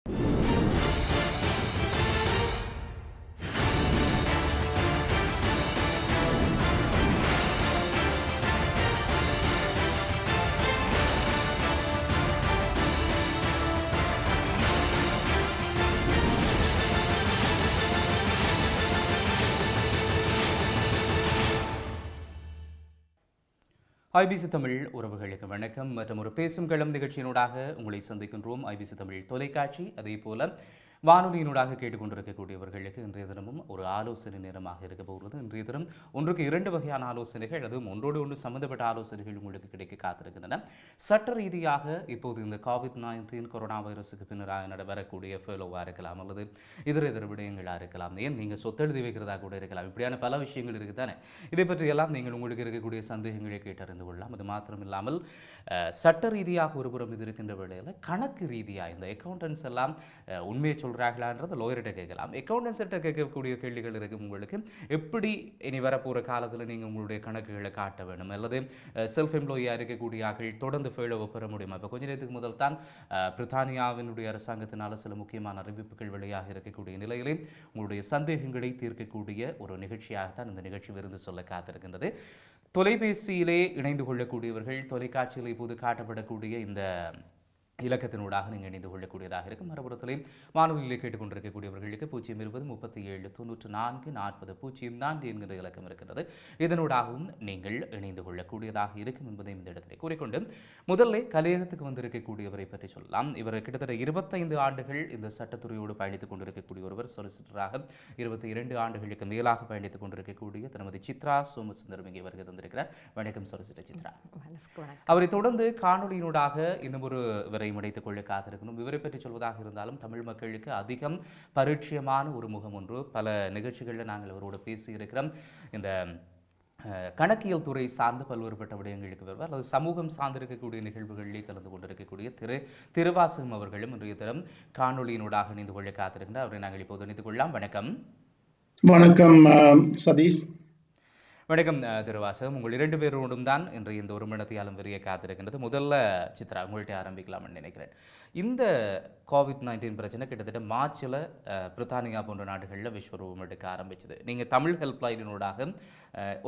IBC Tamil உறவுகளுக்கு வணக்கம் மற்றும் ஒரு பேசும் களம் நிகழ்ச்சியினூடாக உங்களை சந்திக்கின்றோம். IBC Tamil தொலைக்காட்சி அதே போல வானொலியினூடாக கேட்டுக்கொண்டிருக்கக்கூடியவர்களுக்கு இன்றைய தினமும் ஒரு ஆலோசனை நேரமாக இருக்க போகிறது. இன்றைய தினம் ஒன்றுக்கு 2 வகையான ஆலோசனைகள், அதுவும் ஒன்றோடு ஒன்று சம்பந்தப்பட்ட ஆலோசனைகள் உங்களுக்கு கிடைக்க காத்திருக்கின்றன. சட்ட ரீதியாக இப்போது இந்த COVID-19 கொரோனா வைரஸுக்கு பின்னராக வரக்கூடிய ஃபெலோவாக இருக்கலாம், அல்லது இதர விடயங்களாக இருக்கலாம், ஏன் நீங்கள் சொத்தெழுதி வைக்கிறதா கூட இருக்கலாம். இப்படியான பல விஷயங்கள் இருக்குது தானே. இதை பற்றியெல்லாம் நீங்கள் உங்களுக்கு இருக்கக்கூடிய சந்தேகங்களை கேட்டறிந்து கொள்ளலாம். அது மாத்திரம் இல்லாமல் சட்ட ரீதியாக ஒருபுறம் இது இருக்கின்ற வேளையில் கணக்கு ரீதியாக இந்த அக்கௌண்டன்ஸ் எல்லாம் உண்மையை சொல்கிறார்களான்றது லோயர்கிட்ட கேட்கலாம். அக்கௌண்டன்ஸ்கிட்ட கேட்கக்கூடிய கேள்விகள் இருக்குது உங்களுக்கு. எப்படி இனி வரப்போகிற காலத்தில் நீங்கள் உங்களுடைய கணக்குகளை காட்ட வேண்டும், அல்லது செல்ஃப் எம்ப்ளாயியாக இருக்கக்கூடிய ஆக்கள் தொடர்ந்து ஃபெலோவை பெற முடியுமா? இப்போ கொஞ்ச நேரத்துக்கு முதல் தான் பிரித்தானியாவினுடைய அரசாங்கத்தினால் சில முக்கியமான அறிவிப்புகள் வெளியாக இருக்கக்கூடிய நிலையிலே உங்களுடைய சந்தேகங்களை தீர்க்கக்கூடிய ஒரு நிகழ்ச்சியாகத்தான் இந்த நிகழ்ச்சி விருந்து சொல்ல காத்திருக்கின்றது. தொலைபேசியிலே இணைந்து கொள்ளக்கூடியவர்கள் தொலைக்காட்சியில் இப்போது காட்டப்படக்கூடிய இந்த இலக்கத்தினூடாக நீங்கள் இணைந்து கொள்ளக்கூடியதாக இருக்கும். மறுபுறத்திலே வானொலியிலே கேட்டுக்கொண்டிருக்கக்கூடியவர்களுக்கு 020-37-94-40-04 என்கிற இலக்கம் இருக்கின்றது. இதனூடாகவும் நீங்கள் இணைந்து கொள்ளக்கூடியதாக இருக்கும் என்பதை இந்த இடத்திலே கூறிக்கொண்டு முதல்ல கலையகத்துக்கு வந்திருக்கக்கூடியவரை பற்றி சொல்லலாம். இவர் கிட்டத்தட்ட 25 ஆண்டுகள் இந்த சட்டத்துறையோடு பயணித்துக் கொண்டிருக்கக்கூடிய ஒருவர். சொலிசிட்டராக 22 ஆண்டுகளுக்கு மேலாக பயணித்துக் கொண்டிருக்கக்கூடிய திருமதி சித்ரா சோமசுந்தரம் இங்கே வருகை தந்திருக்கிறார். வணக்கம் சொலிசிட்டர் சித்ரா. அவரை தொடர்ந்து காணொலியினூடாக இன்னும் ஒரு வரை முடைத்துக் கொள்ள காத்திருக்கணும். இவரை பற்றி சொல்வதாக இருந்தாலும் தமிழ் மக்களுக்கு அதிகம் பரிச்சயமான ஒரு முகம் ஒன்று. பல நிகழ்ச்சிகளில் நாங்கள் அவரோடு பேசியிருக்கிறோம். இந்த கணக்கியல் துறை சார்ந்த பல்வேறுபட்ட விடயங்களுக்கு வருவார். அது சமூகம் சார்ந்திருக்கக்கூடிய நிகழ்வுகளிலே கலந்து கொண்டிருக்கக்கூடிய திருவாசகம் அவர்களும் இன்றைய தினம் காணொலியினூடாக இணைந்து கொள்ள காத்திருக்கின்றார். அவரை நாங்கள் இப்போது இணைத்துக் கொள்ளலாம். வணக்கம். வணக்கம் சதீஷ். வணக்கம் திருவாசகம். உங்கள் 2 பேரோடும் தான் இன்று இந்த ஒரு மணத்தியாலும் விரிய காத்திருக்கின்றது. முதல்ல சித்ரா, உங்கள்கிட்ட ஆரம்பிக்கலாம்னு நினைக்கிறேன். இந்த COVID-19 பிரச்சனை கிட்டத்தட்ட மார்ச்சில் பிரித்தானியா போன்ற நாடுகளில் விஸ்வரூபம் எடுக்க ஆரம்பிச்சது. நீங்கள் தமிழ் ஹெல்ப்லைனூடாக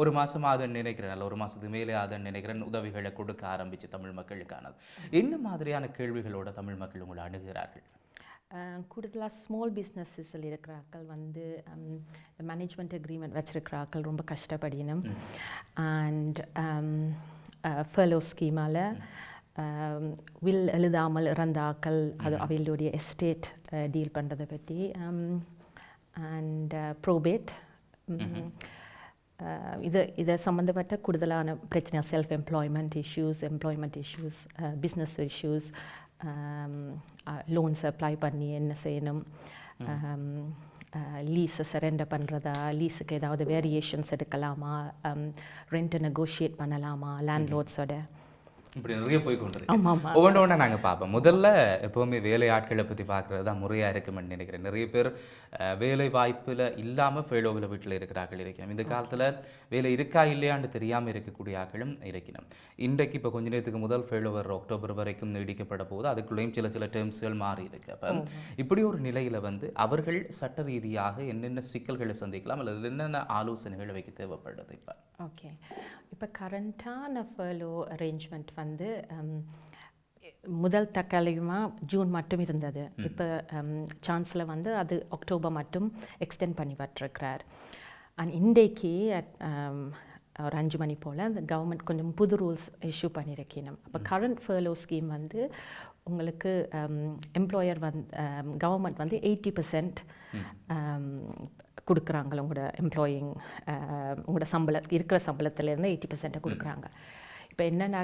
ஒரு மாதம் ஆகுதுன்னு நினைக்கிறேன், அல்ல ஒரு மாதத்துக்கு மேலே ஆகுதுன்னு நினைக்கிறேன், உதவிகளை கொடுக்க ஆரம்பிச்சு தமிழ் மக்களுக்கானது. என்ன மாதிரியான கேள்விகளோட தமிழ் மக்கள் உங்களை அணுகிறார்கள்? கூடுதலாக ஸ்மால் பிஸ்னஸஸில் இருக்கிறாக்கள் வந்து மேனேஜ்மெண்ட் அக்ரிமெண்ட் வச்சுருக்கிறாக்கள் ரொம்ப கஷ்டப்படினும். அண்ட் ஃபெலோ ஸ்கீமால் வில் எழுதாமல் இறந்தாக்கள், அது அவளுடைய எஸ்டேட் டீல் பண்ணுறதை பற்றி, அண்ட் ப்ரோபேட், இதை சம்மந்தப்பட்ட கூடுதலான பிரச்சனை, self employment issues, business issues, loans apply பண்ணி என்ன செய்யணும், லீஸை சரெண்டர் பண்ணுறதா, லீஸுக்கு ஏதாவது வேரியேஷன்ஸ் எடுக்கலாமா, ரெண்ட்டை நெகோஷியேட் பண்ணலாமா லேண்ட்லோர்ட்ஸோட, இப்படி நிறைய போய்கொண்டிருக்கு. ஒவ்வொன்றா நாங்கள் பார்ப்போம். முதல்ல எப்போவுமே வேலை ஆட்களை பற்றி பார்க்குறது தான் முறையாக இருக்குமென்னு நினைக்கிறேன். நிறைய பேர் வேலை வாய்ப்பில் இல்லாமல் ஃபெலோவில் வீட்டில் இருக்கிறார்கள் இருக்கணும். இந்த காலத்தில் வேலை இருக்கா இல்லையான்னு தெரியாமல் இருக்கக்கூடிய ஆட்களும் இருக்கணும். இன்றைக்கு இப்போ கொஞ்ச நேரத்துக்கு முதல் ஃபெலோவர் அக்டோபர் வரைக்கும் நீடிக்கப்பட போது அதுக்குள்ளேயும் சில டேர்ம்ஸ்கள் மாறி இருக்கு. அப்போ இப்படி ஒரு நிலையில் வந்து அவர்கள் சட்ட ரீதியாக என்னென்ன சிக்கல்களை சந்திக்கலாம், அல்லது என்னென்ன ஆலோசனைகள் வைக்க தேவைப்படுறது? இப்போ ஓகே, இப்போ கரண்ட்டான ஃபெலோ அரேஞ்ச்மெண்ட் வந்து முதல் தற்காலிகமாக ஜூன் மட்டும் இருந்தது. இப்போ சான்ஸில் வந்து அது அக்டோபர் மட்டும் எக்ஸ்டெண்ட் பண்ணி வட்டிருக்கிறார். அண்ட் இன்றைக்கு ஒரு 5 மணி போல் அந்த கவர்மெண்ட் கொஞ்சம் புது ரூல்ஸ் இஷ்யூ பண்ணியிருக்கணும். அப்போ கரண்ட் ஃபெலோ ஸ்கீம் வந்து உங்களுக்கு எம்ப்ளாயர் கவர்மெண்ட் வந்து 80% கொடுக்குறாங்க. உங்களோட எம்ப்ளாயிங் உங்களோட இருக்கிற சம்பளத்துலேருந்து 80% கொடுக்குறாங்க. இப்போ என்னென்னா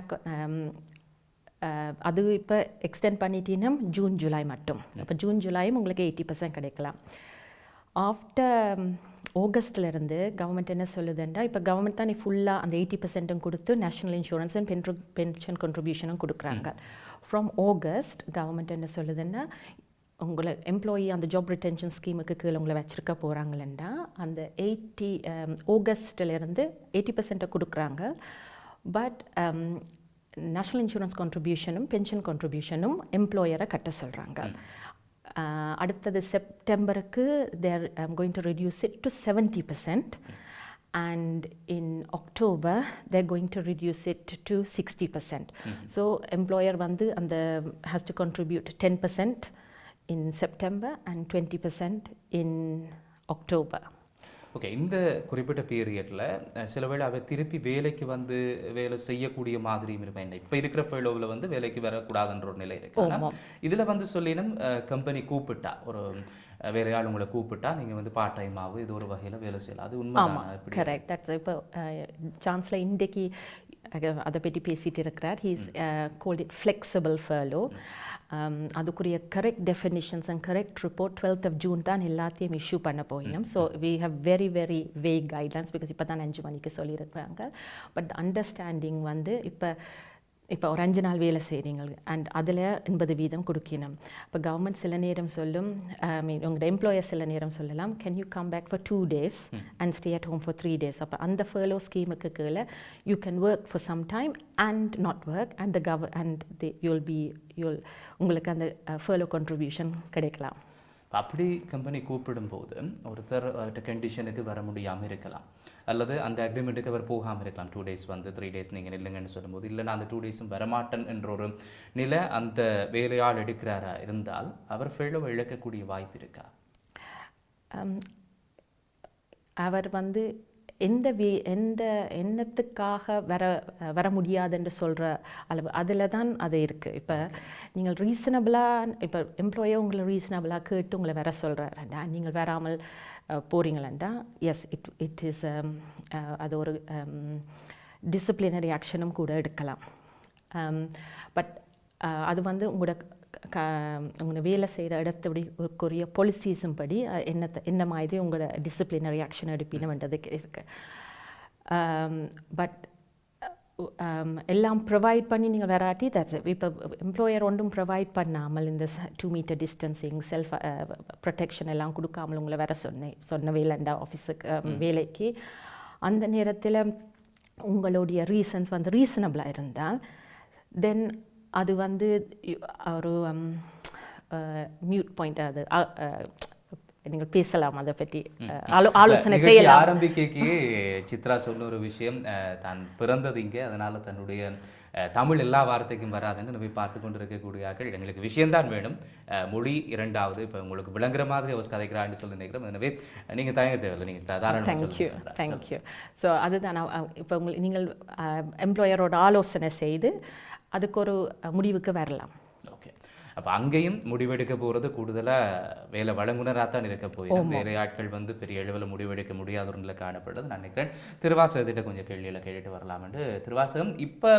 அது இப்போ எக்ஸ்டெண்ட் பண்ணிட்டீங்கன்னா ஜூன் ஜூலை மட்டும். இப்போ ஜூன் ஜூலையும் உங்களுக்கு 80% கிடைக்கலாம். ஆஃப்டர் ஆகஸ்ட்லேருந்து கவர்மெண்ட் என்ன சொல்லுதுன்னா, இப்போ கவர்மெண்ட் தான் ஃபுல்லாக அந்த 80% கொடுத்து நேஷ்னல் இன்சூரன்ஸும் பென்ஷன் கான்ட்ரிபியூஷனும் கொடுக்குறாங்க. ஃப்ரம் ஆகஸ்ட் கவர்மெண்ட் என்ன சொல்லுதுன்னா, உங்களை எம்ப்ளாயி அந்த ஜாப் ரிட்டென்ஷன் ஸ்கீமுக்கு கீழே உங்களை வச்சுருக்க போகிறாங்களா, அந்த ஆகஸ்ட்லேருந்து 80% கொடுக்குறாங்க. பட் நேஷ்னல் இன்சூரன்ஸ் கான்ட்ரிபியூஷனும் பென்ஷன் கான்ட்ரிபியூஷனும் எம்ப்ளாயரை கட்ட சொல்கிறாங்க. அடுத்தது செப்டம்பருக்கு தேர் going to reduce it to 70%. And in October they're going to reduce it to 60%. So employer வந்து அந்த has to contribute 10% in September and 20% in October. Okay, இந்த குறிப்பிட்ட பீரியடில் சில வேளை அவ திருப்பி வேலைக்கு வந்து வேலை செய்யக்கூடிய மாதிரியும் இருப்பேன். இப்போ இருக்கிற ஃபெலோவில் வந்து வேலைக்கு வரக்கூடாதுன்ற ஒரு நிலை இருக்கு. ஆனால் இதில் வந்து சொல்லினும் கம்பெனி கூப்பிட்டா, ஒரு வேற ஆள் உங்களை கூப்பிட்டா நீங்கள் வந்து பார்ட் டைமாகவும் இது ஒரு வகையில் வேலை செய்யலாம். அது உண்மைதான். கரெக்ட். தட்ஸ் இப்போ சான்ஸ்லர் இன்றைக்கு அதை பற்றி பேசிகிட்டு இருக்கிறார். He's called it flexible fellow. அதுக்குரிய correct definitions and correct report 12th of June தான் எல்லாத்தையும் இஷ்யூ பண்ண போயிடும். So we have very very vague guidelines because இப்போ தான் 5 மணிக்கு சொல்லியிருக்கிறாங்க. பட் அண்டர்ஸ்டாண்டிங் வந்து இப்போ ஒரு 5 நாள் வேலை செய்கிறீங்க அண்ட் அதில் 80% கொடுக்கணும். இப்போ கவர்மெண்ட் சில நேரம் சொல்லும், உங்களோட எம்ப்ளாயர் சில நேரம் சொல்லலாம், can you come back for 2 days and stay at home for 3 days. அப்போ அந்த ஃபர்லோ ஸ்கீமுக்கு கீழே you can work for some time and not work and உங்களுக்கு அந்த ஃபர்லோ கான்ட்ரிபியூஷன் கிடைக்கலாம். அப்படி கம்பெனி கூப்பிடும்போது ஒருத்தர் கண்டிஷனுக்கு வர முடியாமல் இருக்கலாம், அல்லது அந்த அக்ரிமெண்ட்டுக்கு அவர் போகாமல் இருக்கலாம். 2 days வந்து 3 days நீங்கள் இல்லைங்கன்னு சொல்லும்போது, இல்லை நான் அந்த 2 days வரமாட்டேன் என்ற ஒரு நிலை அந்த வேலையால் எடுக்கிறாரா இருந்தால் அவர் ஃபெலோவை இழக்கக்கூடிய வாய்ப்பு இருக்கா? அவர் வந்து எந்த எண்ணத்துக்காக வர முடியாதுன்னு சொல்கிற அளவு அதில் தான் அது இருக்குது. இப்போ நீங்கள் ரீசனபிளாக, இப்போ எம்ப்ளாயர் உங்களை ரீசனபிளாக கேட்டு உங்களை வர சொல்கிறாரா, நீங்கள் வராமல் போகிறீங்களா, எஸ் இட் இஸ் அது ஒரு டிசிப்ளினரி ஆக்ஷனும் கூட எடுக்கலாம். பட் அது வந்து உங்களோட வேலை செய்கிற இடத்துடைய பாலிசிஸும் படி என்ன மாதிரி உங்களோட டிசிப்ளினரி ஆக்ஷன் எடுப்பினன்றதுக்கு இருக்குது. பட் எல்லாம் ப்ரொவைட் பண்ணி நீங்கள் வராட்டி இப்போ எம்ப்ளாயர் ஒன்றும் ப்ரொவைட் பண்ணாமல் இந்த 2 meter டிஸ்டன்சிங் செல்ஃப் ப்ரொடெக்ஷன் எல்லாம் கொடுக்காமல் உங்களை வர சொன்ன வேலைண்டா ஆஃபீஸுக்கு வேலைக்கு, அந்த நேரத்தில் உங்களுடைய ரீசன்ஸ் வந்து ரீசனபிளாக இருந்தால் தென் அது வந்து ஒரு மியூட் பாயிண்ட். அது நீங்கள் பேசலாம் அதை பற்றி, ஆலோசனை செய்யலாம். ஆரம்பிக்கையே சித்ரா சொன்ன ஒரு விஷயம், தான் பிறந்தது இங்கே, அதனால் தன்னுடைய தமிழ் எல்லா வார்த்தைக்கும் வராதுன்னு நம்ம பார்த்து கொண்டு இருக்கக்கூடியார்கள். எங்களுக்கு விஷயம்தான் வேணும், மொழி இரண்டாவது. இப்போ உங்களுக்கு விளங்குற மாதிரி அவர் கதைக்கிறான்னு சொல்லி நினைக்கிறோம். எனவே நீங்கள் தயங்க தேவையில்லை, நீங்கள் தாராளமாக. தேங்க்யூ. ஸோ அதுதான் இப்போ நீங்கள் எம்ப்ளாயரோட ஆலோசனை செய்து அதுக்கு ஒரு முடிவுக்கு வரலாம். ஓகே, அப்போ அங்கேயும் முடிவெடுக்க போகிறது கூடுதலாக வேலை வழங்குனராக தான் இருக்க போயிடும். வேலை ஆட்கள் வந்து பெரிய அளவில் முடிவெடுக்க முடியாத ஒரு நிலை காணப்படுறது. நான் நினைக்கிறேன் திருவாசகத்திட்ட கொஞ்சம் கேள்வியில் கேட்டுட்டு வரலாம்னு. திருவாசகம் இப்போ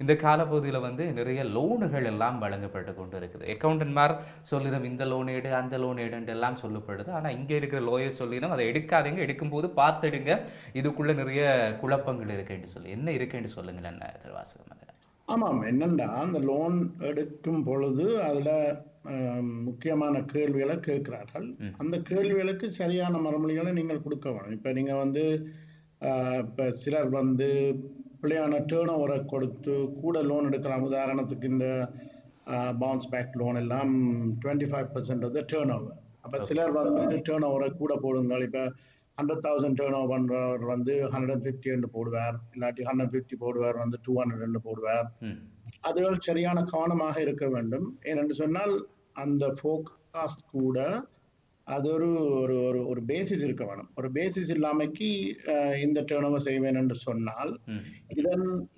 இந்த காலப்பகுதியில் வந்து நிறைய லோனுகள் எல்லாம் வழங்கப்பட்டு கொண்டு இருக்குது. அக்கௌண்டன்ட்மார் சொல்லிடும் இந்த லோன் எடு அந்த லோன் எடுன்ட்டு எல்லாம் சொல்லப்படுது. ஆனால் இங்கே இருக்கிற லோயர் சொல்லிடும் அதை எடுக்காதீங்க, எடுக்கும்போது பார்த்துடுங்க, இதுக்குள்ளே நிறைய குழப்பங்கள் இருக்குன்னு சொல்லி. என்ன இருக்குன்னு சொல்லுங்களேன் திருவாசகம். ஆமாம், என்னண்டா அந்த லோன் எடுக்கும் பொழுது அதுல முக்கியமான கேள்விகளை கேட்கிறார்கள். அந்த கேள்விகளுக்கு சரியான மறுமொழிகளை நீங்கள் கொடுக்க வேணும். இப்ப நீங்க வந்து இப்ப சிலர் வந்து பிள்ளையான டேர்ன் ஓவரை கொடுத்து கூட லோன் எடுக்கலாம். உதாரணத்துக்கு இந்த பவுன்ஸ் பேக் லோன் எல்லாம் 25% ஆஃப் த டேர்ன் ஓவர். அப்ப சிலர் வந்து டேர்ன் ஓவரை கூட போடுங்கள். இப்ப 100,000 டேர்ன் ஓவர் பண்றவர் வந்து 150 போடுவார், இல்லாட்டி 150 போடுவார் வந்து 200 போடுவார். அதுகள் சரியான கவனமாக இருக்க வேண்டும். ஏனென்று சொன்னால் அந்த ஃபோர்காஸ்ட் கூட அது ஒரு பேசிஸ் இருக்க வேணும். ஒரு பேசிஸ் இல்லாமைக்கு இந்த டேர்ன் ஓவர் செய்வேன் என்று சொன்னால்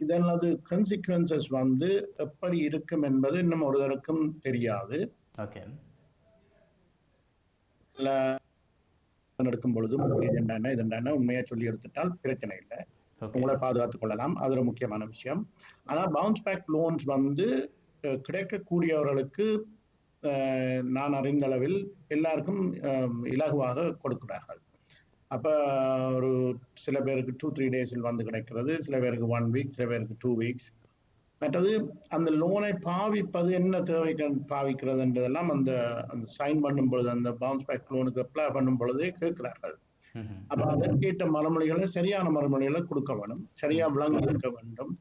இதனது கன்சிக்வன்சஸ் வந்து எப்படி இருக்கும் என்பது இன்னும் ஒருவருக்கும் தெரியாது. எடுக்கும் பொழுதும் இதென்ன உண்மையா சொல்லி எடுத்துட்டால் பிரச்சனை இல்லை, உங்களை பாதுகாத்துக் கொள்ளலாம். அது ஒரு முக்கியமான விஷயம். ஆனா பவுன்ஸ் பேக் லோன்ஸ் வந்து கிடைக்கக்கூடியவர்களுக்கு நான் அறிந்த அளவில் எல்லாருக்கும் இலகுவாக கொடுக்கிறார்கள். அப்ப ஒரு சில பேருக்கு 2-3 டேஸில் வந்து கிடைக்கிறது, சில பேருக்கு 1 வீக், சில பேருக்கு 2 வீக்ஸ். மற்றது அந்த லோனை பாவிப்பது என்ன தேவைக்கு பாவிக்கிறதுன்றதெல்லாம் அந்த சைன் பண்ணும் பொழுது, அந்த பவுன்ஸ் பேக் லோனுக்கு அப்ளை பண்ணும் பொழுதே கேட்கிறார்கள். அப்ப அதற்கேற்ற மறுமொழிகளை சரியான மறுமொழிகளை கொடுக்க வேண்டும், சரியா விளங்கி இருக்க வேண்டும்.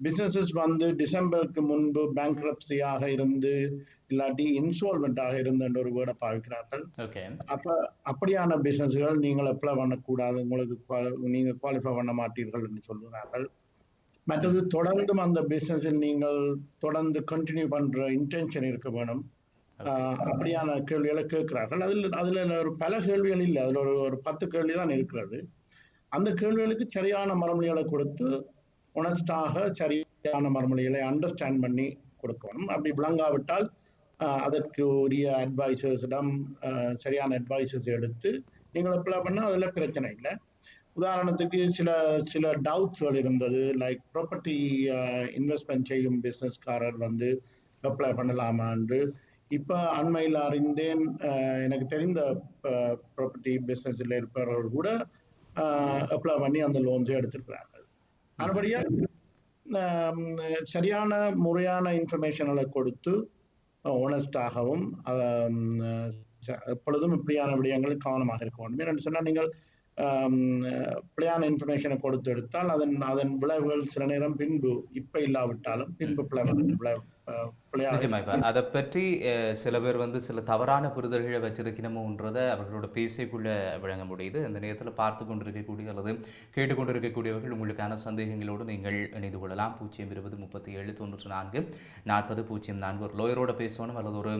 பிசினஸஸ் வந்து டிசம்பருக்கு முன்பு பேங்க்ரப்சியாக இருந்து இல்லாட்டி இன்சால்வெண்டாக இருந்து ஒரு வேர்டை பாவிக்கிறார்கள். அப்ப அப்படியான பிசினஸ்கள் நீங்கள் அப்ளை பண்ணக்கூடாது, உங்களுக்கு நீங்க குவாலிஃபை பண்ண மாட்டீர்கள் என்று சொல்கிறார்கள். மற்றது தொடர்ந்தும் அந்த பிசினஸில் நீங்கள் தொடர்ந்து கண்டினியூ பண்ற இன்டென்ஷன் இருக்க வேணும். அப்படியான கேள்விகளை கேட்கிறார்கள். அதுல ஒரு பல கேள்விகள் இல்லை, அதுல ஒரு 10 கேள்வி தான் இருக்கிறது. அந்த கேள்விகளுக்கு சரியான மறுமொழிகளை கொடுத்து ஒனஸ்டாக சரியான மறுமொழிகளை அண்டர்ஸ்டாண்ட் பண்ணி கொடுக்கணும். அப்படி விளங்காவிட்டால் அதற்கு உரிய அட்வைசர்ஸிடம் சரியான அட்வைசர்ஸ் எடுத்து நீங்கள் அப்ளை பண்ணால் அதில் பிரச்சனை இல்லை. உதாரணத்துக்கு சில டவுட்ஸ்கள் இருந்தது, லைக் ப்ராப்பர்ட்டி இன்வெஸ்ட்மெண்ட் செய்யும் பிஸ்னஸ்காரர் வந்து அப்ளை பண்ணலாமா என்று. இப்போ அண்மையில் அறிந்தேன், எனக்கு தெரிந்த ப்ராப்பர்ட்டி பிஸ்னஸில் இருப்பவர்கள் கூட அப்ளை பண்ணி அந்த லோன்ஸை எடுத்திருக்கிறார்கள். அதுபடியா சரியான முறையான இன்ஃபர்மேஷன்களை கொடுத்து ஒனஸ்டாகவும் எப்பொழுதும் இப்படியான விடயங்களில் கவனமாக இருக்க வேண்டும். என்று சொன்னால் நீங்கள் பிழையான இன்ஃபர்மேஷனை கொடுத்து எடுத்தால் அதன் விளைவுகள் சில நேரம் பின்பு இப்ப இல்லாவிட்டாலும் பின்பு அதை பற்றி சில பேர் வந்து சில தவறான புரிதல்களை வச்சிருக்கணுமோன்றதை அவர்களோட பேசக்குள்ள விளங்க முடியுது. அந்த நேரத்தில் பார்த்து கொண்டிருக்கக்கூடிய அல்லது கேட்டுக்கொண்டிருக்கக்கூடியவர்கள் உங்களுக்கான சந்தேகங்களோடு நீங்கள் இணைந்து கொள்ளலாம். 020-37-94-40-04 ஒரு லோயரோட பேசணும் அல்லது ஒரு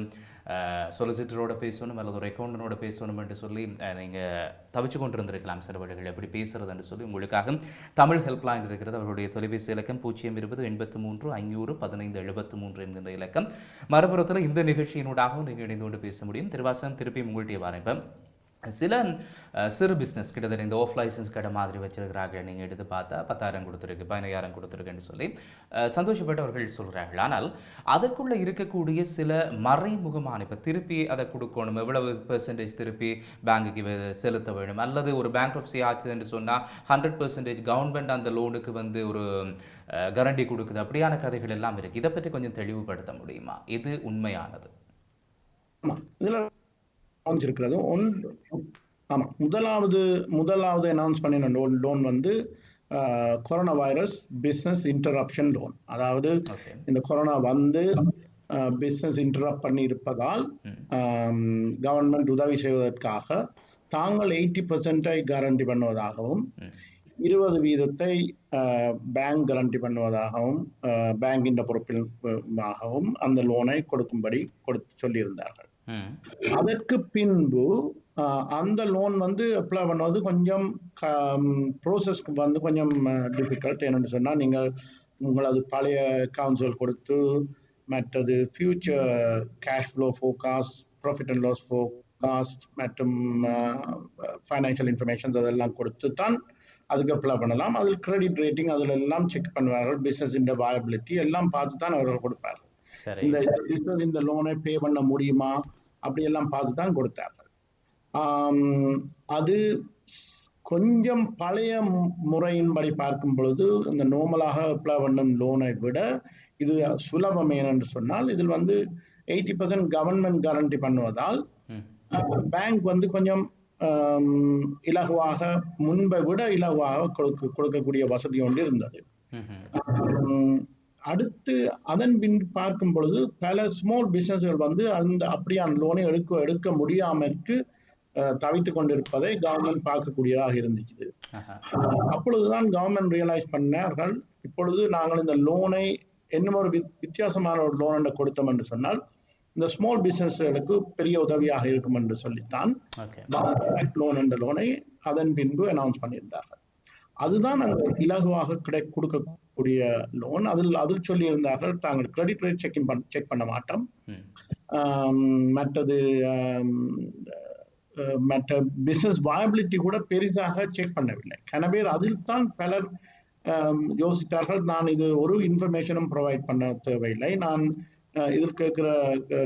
சொலிசிட்டரோட பேசணும் அல்லது ஒரு அக்கௌண்டனோட பேசணும் என்று சொல்லி நீங்கள் தவிச்சு கொண்டிருந்திருக்கலாம். சில வழிகள் எப்படி பேசுறது என்று சொல்லி உங்களுக்காக தமிழ் ஹெல்ப்லைன் இருக்கிறது. அவருடைய தொலைபேசி இலக்கம் 020-83-85-73 என்கின்ற இலக்கம். மறுபுறத்தில் இந்த நிகழ்ச்சியினூடாகவும் நீங்கள் இணைந்து கொண்டு பேச முடியும். திருவாசகம் திருப்பி உங்கள்கிட்ட வரேன். சில சிறு பிஸ்னஸ் கிட்டத்தட்ட இந்த ஆஃப் லைசன்ஸ் கடை மாதிரி வச்சிருக்கிறார்கள். நீங்கள் எடுத்து பார்த்தா 10,000 கொடுத்துருக்கு, 15,000 கொடுத்துருக்குன்னு சொல்லி சந்தோஷப்பட்டவர்கள் சொல்கிறார்கள். ஆனால் அதற்குள்ளே இருக்கக்கூடிய சில மறைமுகமான, இப்போ திருப்பி அதை கொடுக்கணும், எவ்வளவு பெர்சன்டேஜ் திருப்பி பேங்குக்கு செலுத்த வேணும், அல்லது ஒரு பேங்க்ரப்சி ஆச்சுன்னு சொன்னால் 100% கவர்மெண்ட் அந்த லோனுக்கு வந்து ஒரு கேரண்டி கொடுக்குது, அப்படியான கதைகள் எல்லாம் இருக்குது. இதை பற்றி கொஞ்சம் தெளிவுபடுத்த முடியுமா? இது உண்மையானது? இருக்கிறது. ஆமா, முதலாவது அனௌன்ஸ் பண்ணின லோன் வந்து corona virus business interruption loan. அதாவது இந்த கொரோனா வந்து பிசினஸ் இன்டரப்ட் பண்ணி இருப்பதால் கவர்மெண்ட் உதவி செய்வதற்காக தாங்கள் 80% கேரண்டி பண்ணுவதாகவும் 20% பேங்க் கேரண்டி பண்ணுவதாகவும் பேங்கின் பொறுப்பிலாகவும் அந்த லோனை கொடுக்கும்படி சொல்லியிருந்தார்கள். அதற்கு பின்பு அந்த லோன் வந்து அப்ளை பண்ணுவது கொஞ்சம் ப்ரோசஸ்க்கு வந்து கொஞ்சம் டிஃபிகல்ட். என்னென்னு சொன்னால் நீங்கள் உங்களது பழைய கவுன்சில் கொடுத்து மற்றது future cash flow forecast, profit and loss forecast மற்றும் ஃபைனான்ஷியல் இன்ஃபர்மேஷன்ஸ் அதெல்லாம் கொடுத்து தான் அதுக்கு அப்ளை பண்ணலாம். அதில் கிரெடிட் ரேட்டிங் அதில் எல்லாம் செக் பண்ணுவார்கள், பிஸ்னஸின் வயபிலிட்டி எல்லாம் பார்த்து தான் அவர்கள் கொடுப்பார்கள். இந்த பிஸ்னஸ் இந்த லோனை பே பண்ண முடியுமா அப்படியெல்லாம் பார்த்து தான் கொடுத்தார்கள். அது கொஞ்சம் பழைய முறையின்படி பார்க்கும் பொழுது இந்த நார்மலாக அப்ளை பண்ணும் லோனை விட இது சுலபம். ஏனென்று சொன்னால் இதில் வந்து 80% கவர்மெண்ட் கேரண்டி பண்ணுவதால் பேங்க் வந்து கொஞ்சம் இலகுவாக, முன்பை விட இலகுவாக கொடுக்கக்கூடிய வசதி ஒன்று இருந்தது. அடுத்து அதன் பின் பார்க்கும் பொழுது பல ஸ்மால் பிசினஸ்கள் வந்து அப்படியான லோனை எடுக்க முடியாமற்கு தவித்து கொண்டிருப்பதை கவர்மெண்ட் பார்க்கக்கூடியதாக இருந்துச்சு. அப்பொழுதுதான் கவர்மெண்ட் ரியலைஸ் பண்ணார்கள், இப்பொழுது நாங்கள் இந்த லோனை இன்னும் ஒரு வித்தியாசமான ஒரு லோன் கொடுத்தோம் என்று சொன்னால் இந்த ஸ்மால் பிசினஸ்களுக்கு பெரிய உதவியாக இருக்கும் என்று சொல்லித்தான் லோன் என்ற லோனை அதன் பின்பு அனௌன்ஸ் பண்ணியிருந்தார்கள். அதுதான் அந்த இலகுவாக கொடுக்கக்கூடிய லோன். அதில் சொல்லி இருந்தார்கள், தாங்கள் கிரெடிட் ரேட் செக் பண்ண மாட்டோம், மற்ற பிசினஸ் வயபிலிட்டி கூட பெரிதாக செக் பண்ணவில்லை. எனவே அதில் தான் பலர் யோசித்தார்கள், நான் இது ஒரு இன்ஃபர்மேஷனும் ப்ரொவைட் பண்ண தேவையில்லை, நான் இதில் கேட்கிற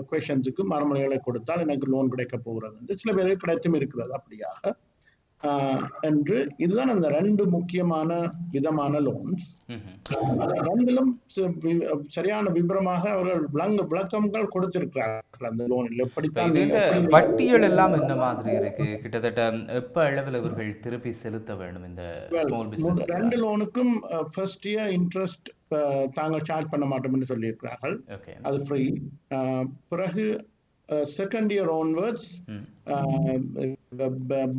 கொஸ்டின்ஸுக்கு மறுமொழிகளை கொடுத்தால் எனக்கு லோன் கிடைக்க போகிறது என்று சில பேருக்கு கிடைத்தும் இருக்கிறது. அப்படியாக என்று இதுதான் அந்த ரெண்டு முக்கியமான விதமான லோன்ஸ். ரெண்டிலும் சரியான விபரமாக அவர்கள் விளக்கங்கள் கொடுத்திருக்கிறார்கள் அந்த லோனில் எப்படித்தான் வட்டிகள் எல்லாம் என்ன மாதிரி இருக்கு, கிட்டத்தட்ட எப்ப அளவில் இவர்கள் திருப்பி செலுத்த வேண்டும் இந்த ஸ்மால் பிசினஸ்? ரெண்டு லோனுக்கும் ஃபர்ஸ்ட் இயர் இன்ட்ரெஸ்ட் தாங்கள் சார்ஜ் பண்ண மாட்டோம் என்று சொல்லியிருக்கிறார்கள், அது ஃப்ரீ. பிறகு second year onwards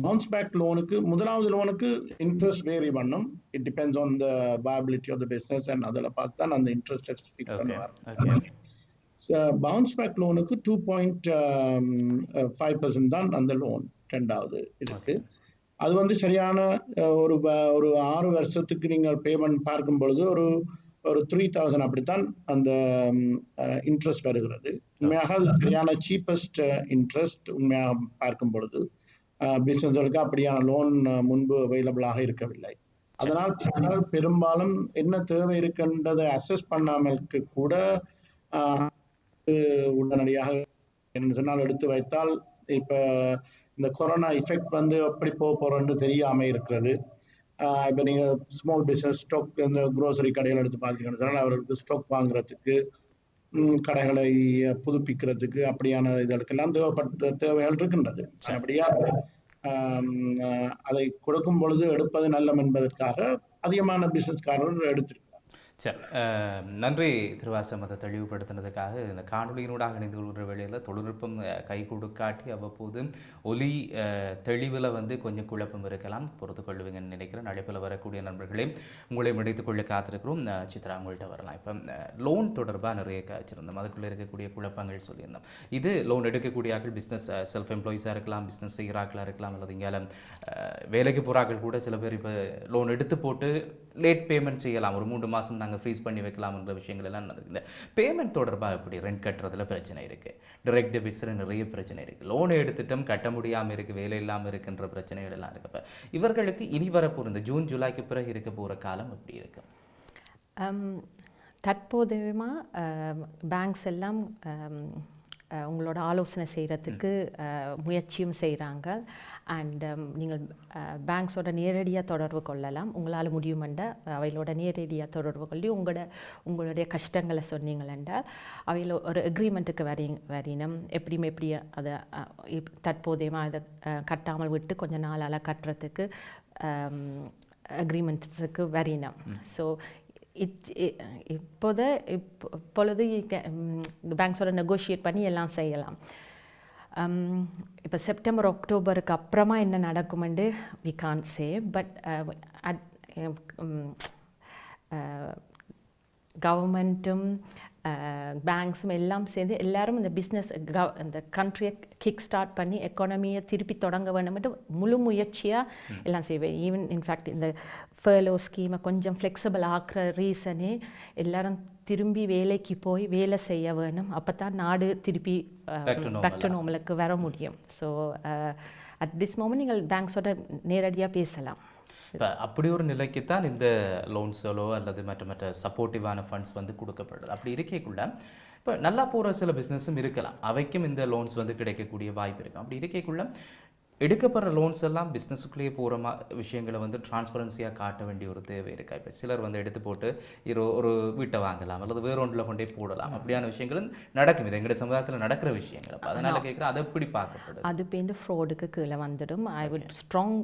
bounce back லோனுக்கு, முதலாவது லோனுக்கு இன்ட்ரெஸ்ட் வேரி பண்ணும். It depends on the viability of the business and அதில் பார்த்து தான் அந்த இன்ட்ரெஸ்ட் ஃபிக்ஸ் பண்ணுவார். பவுன்ஸ் பேக் லோனுக்கு 2.5% தான் அந்த லோன் ரெண்டாவது இருக்கு. அது சரியான ஒரு 6 வருஷத்துக்கு நீங்கள் பேமெண்ட் பார்க்கும் பொழுது ஒரு 3,000 அப்படித்தான் அந்த இன்ட்ரெஸ்ட் வருகிறது. உண்மையாக அது சரியான சீப்பஸ்ட் இன்ட்ரெஸ்ட் உண்மையாக பார்க்கும் பொழுது பிசினஸ்களுக்கு அப்படியான லோன் முன்பு அவைலபிளாக இருக்கவில்லை. அதனால் பெரும்பாலும் என்ன தேவை இருக்கின்றதை அசஸ் பண்ணாமலுக்கு கூட உடனடியாக என்ன சொன்னால் எடுத்து வைத்தால் இப்ப இந்த கொரோனா எஃபெக்ட் எப்படி போக போறோன்னு தெரியாம இருக்கிறது. இப்போ நீங்கள் ஸ்மால் பிஸ்னஸ் ஸ்டாக் இந்த க்ரோசரி கடைகள் எடுத்து பார்த்தீங்கன்னா அவர்களுக்கு ஸ்டாக் வாங்குறதுக்கு, கடைகளை புதுப்பிக்கிறதுக்கு அப்படியான இதற்கெல்லாம் தேவைகள் இருக்கின்றது. அப்படியா அதை கொடுக்கும் பொழுது எடுப்பது நல்லம் என்பதற்காக அதிகமான பிஸ்னஸ்காரர்கள் எடுத்திருக்கிறார். சரி, நன்றி திருவாசம். அதை தெளிவுபடுத்தினதுக்காக. இந்த காணொலியினூடாக இணைந்து கொள்கிற வேளையில் தொழில்நுட்பம் கை கொடுக்காட்டி அவ்வப்போது ஒலி தெளிவில் கொஞ்சம் குழப்பம் இருக்கலாம், பொறுத்து கொள்வீங்கன்னு நினைக்கிறேன். அழைப்பில் வரக்கூடிய நண்பர்களே உங்களை முடித்துக் கொள்ள காத்திருக்கிறோம். சித்ரா, உங்கள்கிட்ட வரலாம். இப்போ லோன் தொடர்பாக நிறைய காய்ச்சிருந்தோம், அதுக்குள்ளே இருக்கக்கூடிய குழப்பங்கள் சொல்லியிருந்தோம். இது லோன் எடுக்கக்கூடிய ஆக்கள் பிஸ்னஸ் செல்ஃப் எம்ப்ளாயிஸாக இருக்கலாம், பிஸ்னஸ் செய்கிறாக்களாக இருக்கலாம், அல்லது இங்கே வேலைக்கு போகிறாக்கள் கூட சில பேர் இப்போ லோன் எடுத்து போட்டு லேட் பேமெண்ட் செய்யலாம், ஒரு 3 மாதம் நாங்கள் ஃப்ரீஸ் பண்ணி வைக்கலாம்ன்ற விஷயங்கள் எல்லாம் நடக்குது. இந்த பேமெண்ட் தொடர்பாக எப்படி ரெண்ட் கட்டுறதுல பிரச்சனை இருக்குது, டைரக்ட் டெபிட்ஸில் நிறைய பிரச்சனை இருக்குது, லோனை எடுத்துட்டும் கட்ட முடியாமல் இருக்குது, வேலை இல்லாமல் இருக்குன்ற பிரச்சனைகள் எல்லாம் இருக்குது. இப்போ இவர்களுக்கு இனி வரப்போகிற இந்த ஜூன் ஜூலைக்கு பிறகு இருக்க போகிற காலம் எப்படி இருக்கு? தற்போதையமாக பேங்க்ஸ் எல்லாம் உங்களோட ஆலோசனை செய்கிறதுக்கு முயற்சியும் செய்கிறாங்க. அண்ட் நீங்கள் பேங்க்ஸோட நேரடியாக தொடர்பு கொள்ளலாம். உங்களால் முடியுமெண்டா அவைகளோட நேரடியாக தொடர்பு கொள்ளி உங்களுடைய கஷ்டங்களை சொன்னீங்களென்றால் அவையில் ஒரு அக்ரிமெண்ட்டுக்கு வரினம் எப்படி அதை தற்போதையமாக அதை கட்டாமல் விட்டு கொஞ்சம் நாளால் கட்டுறதுக்கு அக்ரிமெண்ட்ஸுக்கு வரினம். ஸோ இப்பொழுது பேங்க்ஸோட நெகோஷியேட் பண்ணி எல்லாம் செய்யலாம். இப்போ செப்டம்பர் அக்டோபருக்கு அப்புறமா என்ன நடக்குமெண்டு வி கான்ட் சே. பட் கவர்மெண்ட்டும் பேங்க்ஸும் எல்லாம் சேர்ந்து எல்லாரும் இந்த பிஸ்னஸ் இந்த கண்ட்ரியை கிக் ஸ்டார்ட் பண்ணி எக்கானமியை திருப்பி தொடங்க வேணும்ட்டு முழு முயற்சியாக எல்லாம் செய்வேன். ஈவன் இன்ஃபேக்ட் இந்த ஃபர்லோ ஸ்கீமை கொஞ்சம் ஃப்ளெக்சிபிள் ஆக்குற ரீசனே எல்லாரும் திரும்பி வேலைக்கு போய் வேலை செய்ய வேணும், அப்போ தான் நாடு திருப்பி பேக் டு நார்மலுக்கு வர முடியும். ஸோ அட் திஸ் மோமெண்ட் நீங்கள் பேங்க்ஸோட நேரடியாக பேசலாம். இப்போ அப்படி ஒரு நிலைக்கு தான் இந்த லோன்ஸோ அல்லது மற்ற சப்போர்ட்டிவான ஃபண்ட்ஸ் கொடுக்கப்படுது. அப்படி இருக்கக்குள்ள இப்போ நல்லா போகிற சில பிஸ்னஸும் இருக்கலாம், அவைக்கும் இந்த லோன்ஸ் கிடைக்கக்கூடிய வாய்ப்பு இருக்கும். அப்படி இருக்கக்குள்ள எடுக்கப்படுற லோன்ஸ் எல்லாம் பிஸ்னஸுக்குள்ளேயே போகிற விஷயங்களை டிரான்ஸ்பரன்சியாக காட்ட வேண்டிய ஒரு தேவை இருக்கா? இப்போ சிலர் எடுத்து போட்டு ஒரு வீட்டை வாங்கலாம் அல்லது வேறு ஒன்றில் கொண்டே போடலாம், அப்படியான விஷயங்களும் நடக்கும். இது எங்களுடைய சமுதாயத்தில் நடக்கிற விஷயங்கள். அப்போ அதனால் கேட்குறேன், அதை எப்படி பார்க்கப்படுது? அது பேருந்து ஃப்ராடுக்கு கீழே வந்துடும். ஐ வுட் ஸ்ட்ராங்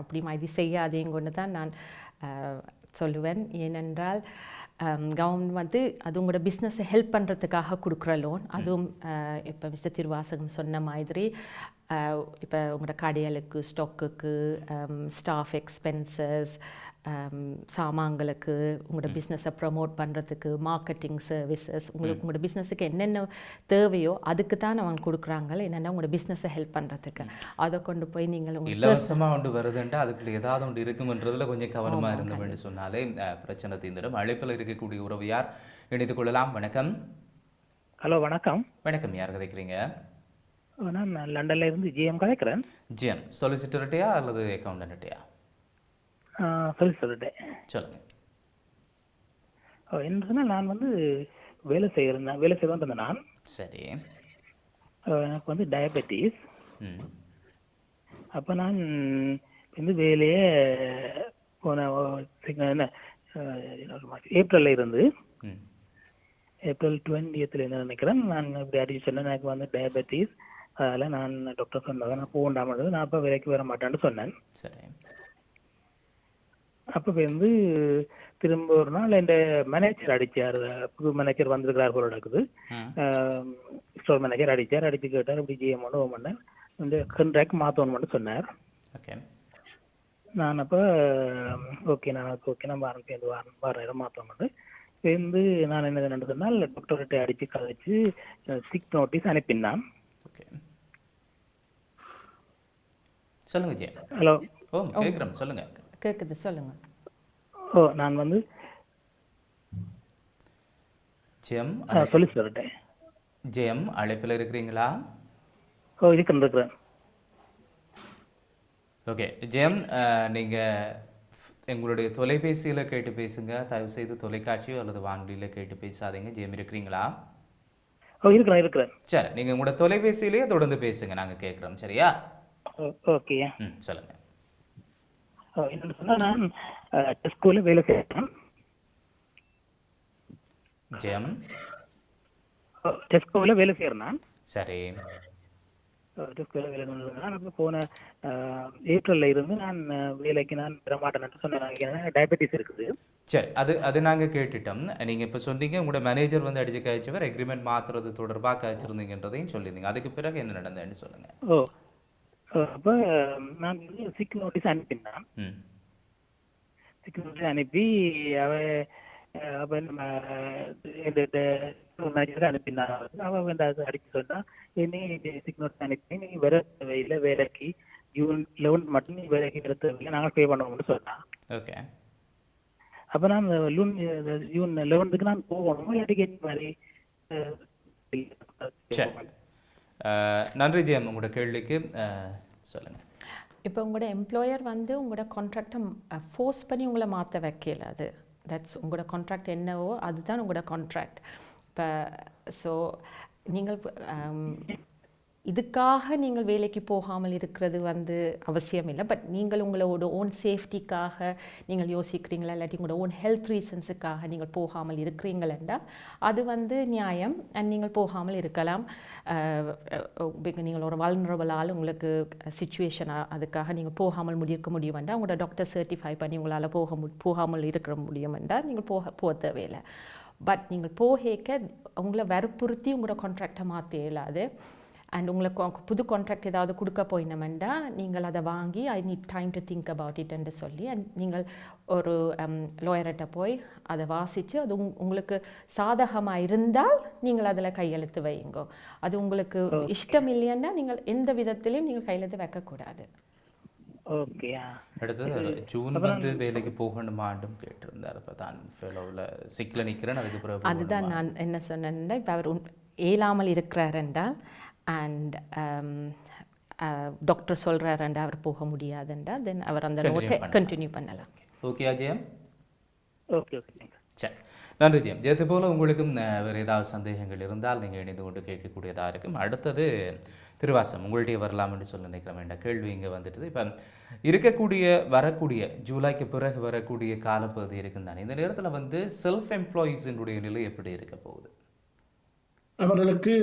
அப்படி மாதிரி செய்யாதேங்கன்னு தான் நான் சொல்லுவேன். ஏனென்றால் கவர்மெண்ட் அது உங்களோட பிஸ்னஸை ஹெல்ப் பண்ணுறதுக்காக கொடுக்குற லோன். அதுவும் இப்போ மிஸ்டர் திருவாசகம் சொன்ன மாதிரி இப்போ உங்களோட கடைகளுக்கு, ஸ்டாக்குக்கு, ஸ்டாஃப் எக்ஸ்பென்சஸ், சாமான்களுக்கு, உங்களோட பிஸ்னஸை ப்ரமோட் பண்ணுறதுக்கு, மார்க்கெட்டிங் சர்வீசஸ், உங்களோட பிஸ்னஸுக்கு என்னென்ன தேவையோ அதுக்கு தான் அவங்க கொடுக்குறாங்க. என்னென்னா உங்களோட பிஸ்னஸை ஹெல்ப் பண்ணுறதுக்கு. அதை கொண்டு போய் நீங்கள் இலவசமாக ஒன்று வருதுன்ட்டு அதுக்குள்ள ஏதாவது ஒன்று இருக்குமன்றதில் கொஞ்சம் கவனமாக இருந்த வேண்டி சொன்னாலே பிரச்சனை தீர்ந்துடும். அழைப்பில் இருக்கக்கூடிய உறவு யார் இணைத்து கொள்ளலாம்? வணக்கம். ஹலோ, வணக்கம். வணக்கம், யார் கதைக்கிறீங்க? நான் லண்டன்ல இருந்து ஜிஎம் கதைக்கிறேன். ஜிஎம் சொலிசிட்டர்கிட்டயா அல்லது அக்கௌண்டன்ட்டையா? சொல்லிட்டேன். சொல்லுங்க. என்ன சொன்னால் நான் வேலை செய்து வந்தேன். நான் சரி, எனக்கு டயபெட்டிஸ். அப்போ நான் வந்து வேலையை போன என்ன ஏப்ரலில் இருந்து ஏப்ரல் 20th என்ன நினைக்கிறேன் நான் இப்படி அடிச்சு சொன்னேன். எனக்கு வந்து டயபெட்டிஸ், அதில் நான் டாக்டர் சொன்னதை நான் போகண்டாமல் நான் அப்போ வேலைக்கு வர மாட்டேன்னு சொன்னேன். சரி. அப்போ வந்து திரும்ப ஒரு நாள் என் மேனேஜர் அடித்தார். புது மேனேஜர் வந்திருக்கிறார் போல நடக்குது. ஸ்டோர் மேனேஜர் அடித்து கேட்டார் இப்படி ஜிஎம் ஒன்று பண்ணேன் இந்த கண்ட்ராக்ட் மாற்றணும்னு சொன்னார். நான் அப்போ ஓகே நான் வாரம் மாற்றணும்னு சேர்ந்து நான் என்ன நடந்ததுனால் டாக்டர்கிட்ட அடித்து கதைச்சு சிக் நோட்டீஸ் அனுப்பினான். சொல்லுங்க ஜி. ஹலோ. ஓ கேக்குறேன், சொல்லுங்க. கேக்குது, சொல்லுங்க. ஓ நான் வந்து ஜெம் சொல்லி சொல்லிட்டேன். ஜெம் அழைப்பில் இருக்கிறீங்களா? ஓ இருக்கிறேன். ஓகே ஜெம், நீங்கள் எங்களுடைய தொலைபேசியில் கேட்டு பேசுங்க, தயவுசெய்து தொலைக்காட்சியோ அல்லது வானொலியில் கேட்டு பேசாதீங்க. ஜெம் இருக்கிறீங்களா? ஓ இருக்கிறேன். சரி, நீங்கள் உங்களோட தொலைபேசியிலேயே தொடர்ந்து பேசுங்க, நாங்கள் கேட்குறோம். சரியா? ஓகே. சொல்லுங்க. என்னன்னு சொன்னால் நான் டெஸ்கோவில் வேலை செய்கிறேன். ஜெம் டெஸ்கோவில் வேலை செய்கிறேன். சரி. டெஸ்கோவில் வேலை செய்கிறேன். போன ஏப்ரலில் இருந்து நான் வேலைக்கு நான் வரமாட்டேன்னு சொன்னேன். டயபெட்டிஸ் இருக்குது. சரி, அது நாங்கள் கேட்டுட்டோம். நீங்கள் இப்போ சொன்னீங்க உங்களோட மேனேஜர் வந்து அடிச்சு கழிச்சவர் எக்ரிமெண்ட் மாற்றுறது தொடர்பாக கழிச்சிருந்தீங்கன்றதையும் சொல்லியிருந்தீங்க. அதுக்கு பிறகு என்ன நடந்ததுன்னு சொல்லுங்கள். ஓ அப்போ நான் சிக் நோட்டீஸ் அனுப்பினேன். சிக் நோட்டீஸ் அனுப்பி அனுப்பினான். அவன் வந்து அதை அடிச்சு சொன்னா என்ன சிக் நோட்டீஸ் அனுப்பி நீ வர தேவையில்லை, வேலைக்கு ஜூன் 11 மட்டும் நீ வேலைக்கு வர தேவையில்லை, நாங்கள் பே பண்ணுவோம்னு சொன்னான். ஓகே. அப்போ நான் ஜூன் 11க்கு நான் போகணும் டிக்கெட் மாதிரி. நன்றி ஜெயம், உங்களோட கேள்விக்கு சொல்லுங்கள். இப்போ உங்களோட எம்ப்ளாயர் வந்து உங்களோட கான்ட்ராக்டை ஃபோர்ஸ் பண்ணி உங்களை மாற்ற வைக்கல. அது தட்ஸ் உங்களோட கான்ட்ராக்ட் என்னவோ அதுதான் உங்களோட கான்ட்ராக்ட். இப்போ ஸோ நீங்கள் இதுக்காக நீங்கள் வேலைக்கு போகாமல் இருக்கிறது வந்து அவசியம் இல்லை. பட் நீங்கள் உங்களோட ஓன் சேஃப்டிக்காக நீங்கள் யோசிக்கிறீங்களா, இல்லாட்டி உங்களோட ஓன் ஹெல்த் ரீசன்ஸுக்காக நீங்கள் போகாமல் இருக்கிறீங்களா, அது வந்து நியாயம். அண்ட் நீங்கள் போகாமல் இருக்கலாம். நீங்கள் ஒரு வல்னரபிள் ஆள், உங்களுக்கு சிச்சுவேஷனாக அதுக்காக நீங்கள் போகாமல் இருக்க முடியும் என்றால் உங்களோட டாக்டர் சர்டிஃபை பண்ணி உங்களால் போகாமல் இருக்க முடியும் என்றால் நீங்கள் போக தேவையில்லை. பட் நீங்கள் போகேக்க உங்களை வற்புறுத்தி உங்களோட கான்ட்ராக்டை மாற்ற இயலாது. அண்ட் உங்களுக்கு புது கான்ட்ராக்ட் ஏதாவது கொடுக்க போயினமெண்டா நீங்கள் அதை வாங்கி I need time to think about it என்று சொல்லி அண்ட் நீங்கள் ஒரு லாயர்கிட்ட போய் அதை வாசித்து அது உங்களுக்கு சாதகமாக இருந்தால் நீங்கள் அதில் கையெழுத்து வையுங்கோ. அது உங்களுக்கு இஷ்டம் இல்லைன்னா நீங்கள் எந்த விதத்திலையும் நீங்கள் கையெழுத்து வைக்கக்கூடாது. ஓகே. அடுத்தது ஜூன் வந்து வேலைக்கு போகணுமாண்டும் கேட்டிருந்தார். இப்போ தான் ஃபெலோவில் சிக்கில் நிற்கிறேன், அதுக்கு பிறகு அதுதான் நான் என்ன சொன்னேன்னா, இப்போ அவர் இயலாமல் இருக்கிறார் என்றால் அண்ட் டாக்டர் சொல்கிறாருண்டா அவர் போக முடியாதுண்டா தென் அவர் அந்த நோட்டை கண்டினியூ பண்ணலாம். ஓகே அஜயம். ஓகே. சரி, நன்றி ஜெயம். இதே போல் உங்களுக்கும் வேறு ஏதாவது சந்தேகங்கள் இருந்தால் நீங்கள் இணைந்து கொண்டு கேட்கக்கூடியதாக இருக்கும். அடுத்தது திருவாசம் உங்கள்கிட்ட வரலாம் என்று சொல்ல நினைக்கிறேன். வேண்டாம் கேள்வி இங்கே வந்துட்டு இப்போ வரக்கூடிய ஜூலைக்கு பிறகு வரக்கூடிய காலப்பகுதி இருக்குன்னு தானே, இந்த நேரத்தில் வந்து செல்ஃப் எம்ப்ளாயீஸினுடைய நிலை எப்படி இருக்க போகுது? அவர்களுக்கு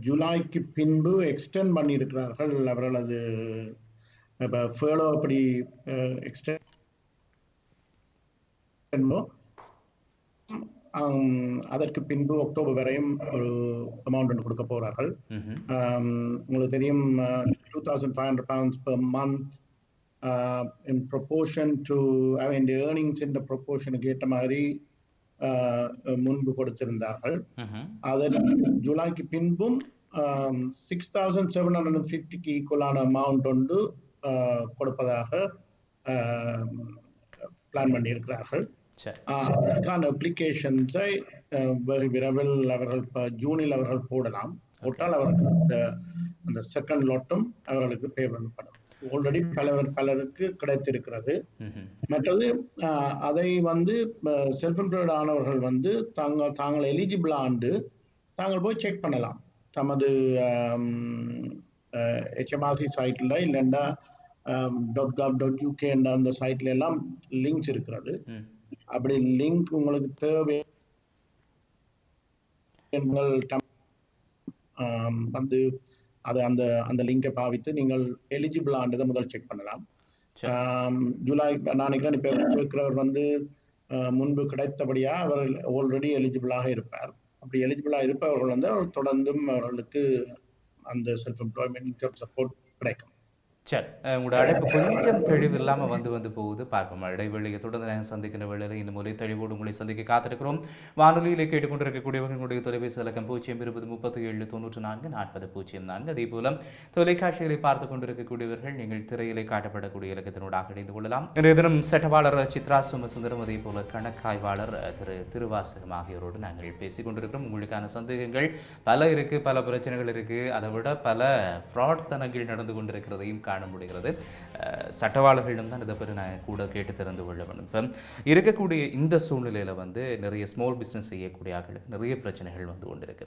ஜூலைக்கு பின்பு எக்ஸ்டெண்ட் பண்ணியிருக்கிறார்கள். அவர்களது இப்போ ஃபேலோ அப்படி எக்ஸ்டெண்ட் அதற்கு பின்பு அக்டோபர் வரையும் ஒரு அமௌண்ட் ஒன்று கொடுக்க போகிறார்கள். உங்களுக்கு தெரியும், £2,500 per month in proportion to the earnings in the proportionக்கு ஏற்ற மாதிரி முன்பு கொடுத்திருந்தார்கள். அதில் ஜூலைக்கு பின்பும் 6,750க்கு ஈக்குவலான அமௌண்ட் ஒன்று கொடுப்பதாக பிளான் பண்ணியிருக்கிறார்கள். அதற்கான அப்ளிகேஷன்ஸை வெகு விரைவில் அவர்கள் ஜூனில் அவர்கள் போடலாம். போட்டால் அவர்கள் அந்த செகண்ட் லாட்டும் அவர்களுக்கு பே பண்ணப்படும். ஆல்ரெடி பலருக்கு கிடைத்திருக்கிறது. மற்றது அதை வந்து செல்ஃப் எம்ப்ளாய்டு ஆனவர்கள் வந்து தாங்கள் எலிஜிபிள் ஆண்டு தாங்கள் போய் செக் பண்ணலாம். தமது HMRC சைட்டில் இல்லைன்னா .gov.uk என்ற அந்த சைட்ல எல்லாம் லிங்க்ஸ் இருக்கிறது. அப்படி லிங்க் உங்களுக்கு தேவை வந்து அது அந்த அந்த லிங்கை பாவித்து நீங்கள் எலிஜிபிள் ஆனதை முதல் செக் பண்ணலாம். ஜூலை நான் நினைக்கிறேன் இப்போ இருக்கிறவர் வந்து முன்பு கிடைத்தபடியா அவர் ஆல்ரெடி எலிஜிபிளாக இருப்பார். அப்படி எலிஜிபிளாக இருப்பவர்கள் வந்து தொடர்ந்தும் அவர்களுக்கு அந்த செல்ஃப் எம்ப்ளாய்மெண்ட் இன்கம் சப்போர்ட் கிடைக்கும். சரி, உங்களோட அழைப்பு கொஞ்சம் தெளிவு இல்லாமல் வந்து போகுது பார்ப்போம். இடைவெளியை தொடர்ந்து நாங்கள் சந்திக்கிற வேளையில் இந்த முறை தெளிவோடு உங்களை சந்திக்க காத்திருக்கிறோம். வானொலியில் கேட்டுக்கொண்டிருக்கக்கூடியவர்களுடைய தொலைபேசி இலக்கம் 020-30-74-40-04. அதே போல தொலைக்காட்சிகளை பார்த்து கொண்டிருக்கக்கூடியவர்கள் நீங்கள் திரையிலே காட்டப்படக்கூடிய இலக்கத்தினூடாக இணைந்து கொள்ளலாம். இன்றைய தினம் சட்டவாளர் சித்ரா சோமசுந்தரம், அதே போல கணக்காய்வாளர் திருவாசகம் ஆகியோரோடு நாங்கள் பேசிக் கொண்டிருக்கிறோம். உங்களுக்கான சந்தேகங்கள் பல இருக்குது, பல பிரச்சனைகள் இருக்குது, அதை விட பல ஃப்ராட் தனங்கள் நடந்து கொண்டிருக்கிறதையும் காண முடிகிறது. சட்டவாளர்களிடம் தான் இதை பற்றி நான் கூட கேட்டு தெரிந்து கொள்ள வேண்டும். இப்போ இருக்கக்கூடிய இந்த சூழ்நிலையில் வந்து நிறைய ஸ்மால் பிஸ்னஸ் செய்யக்கூடிய ஆட்களுக்கு நிறைய பிரச்சனைகள் வந்து கொண்டிருக்கு.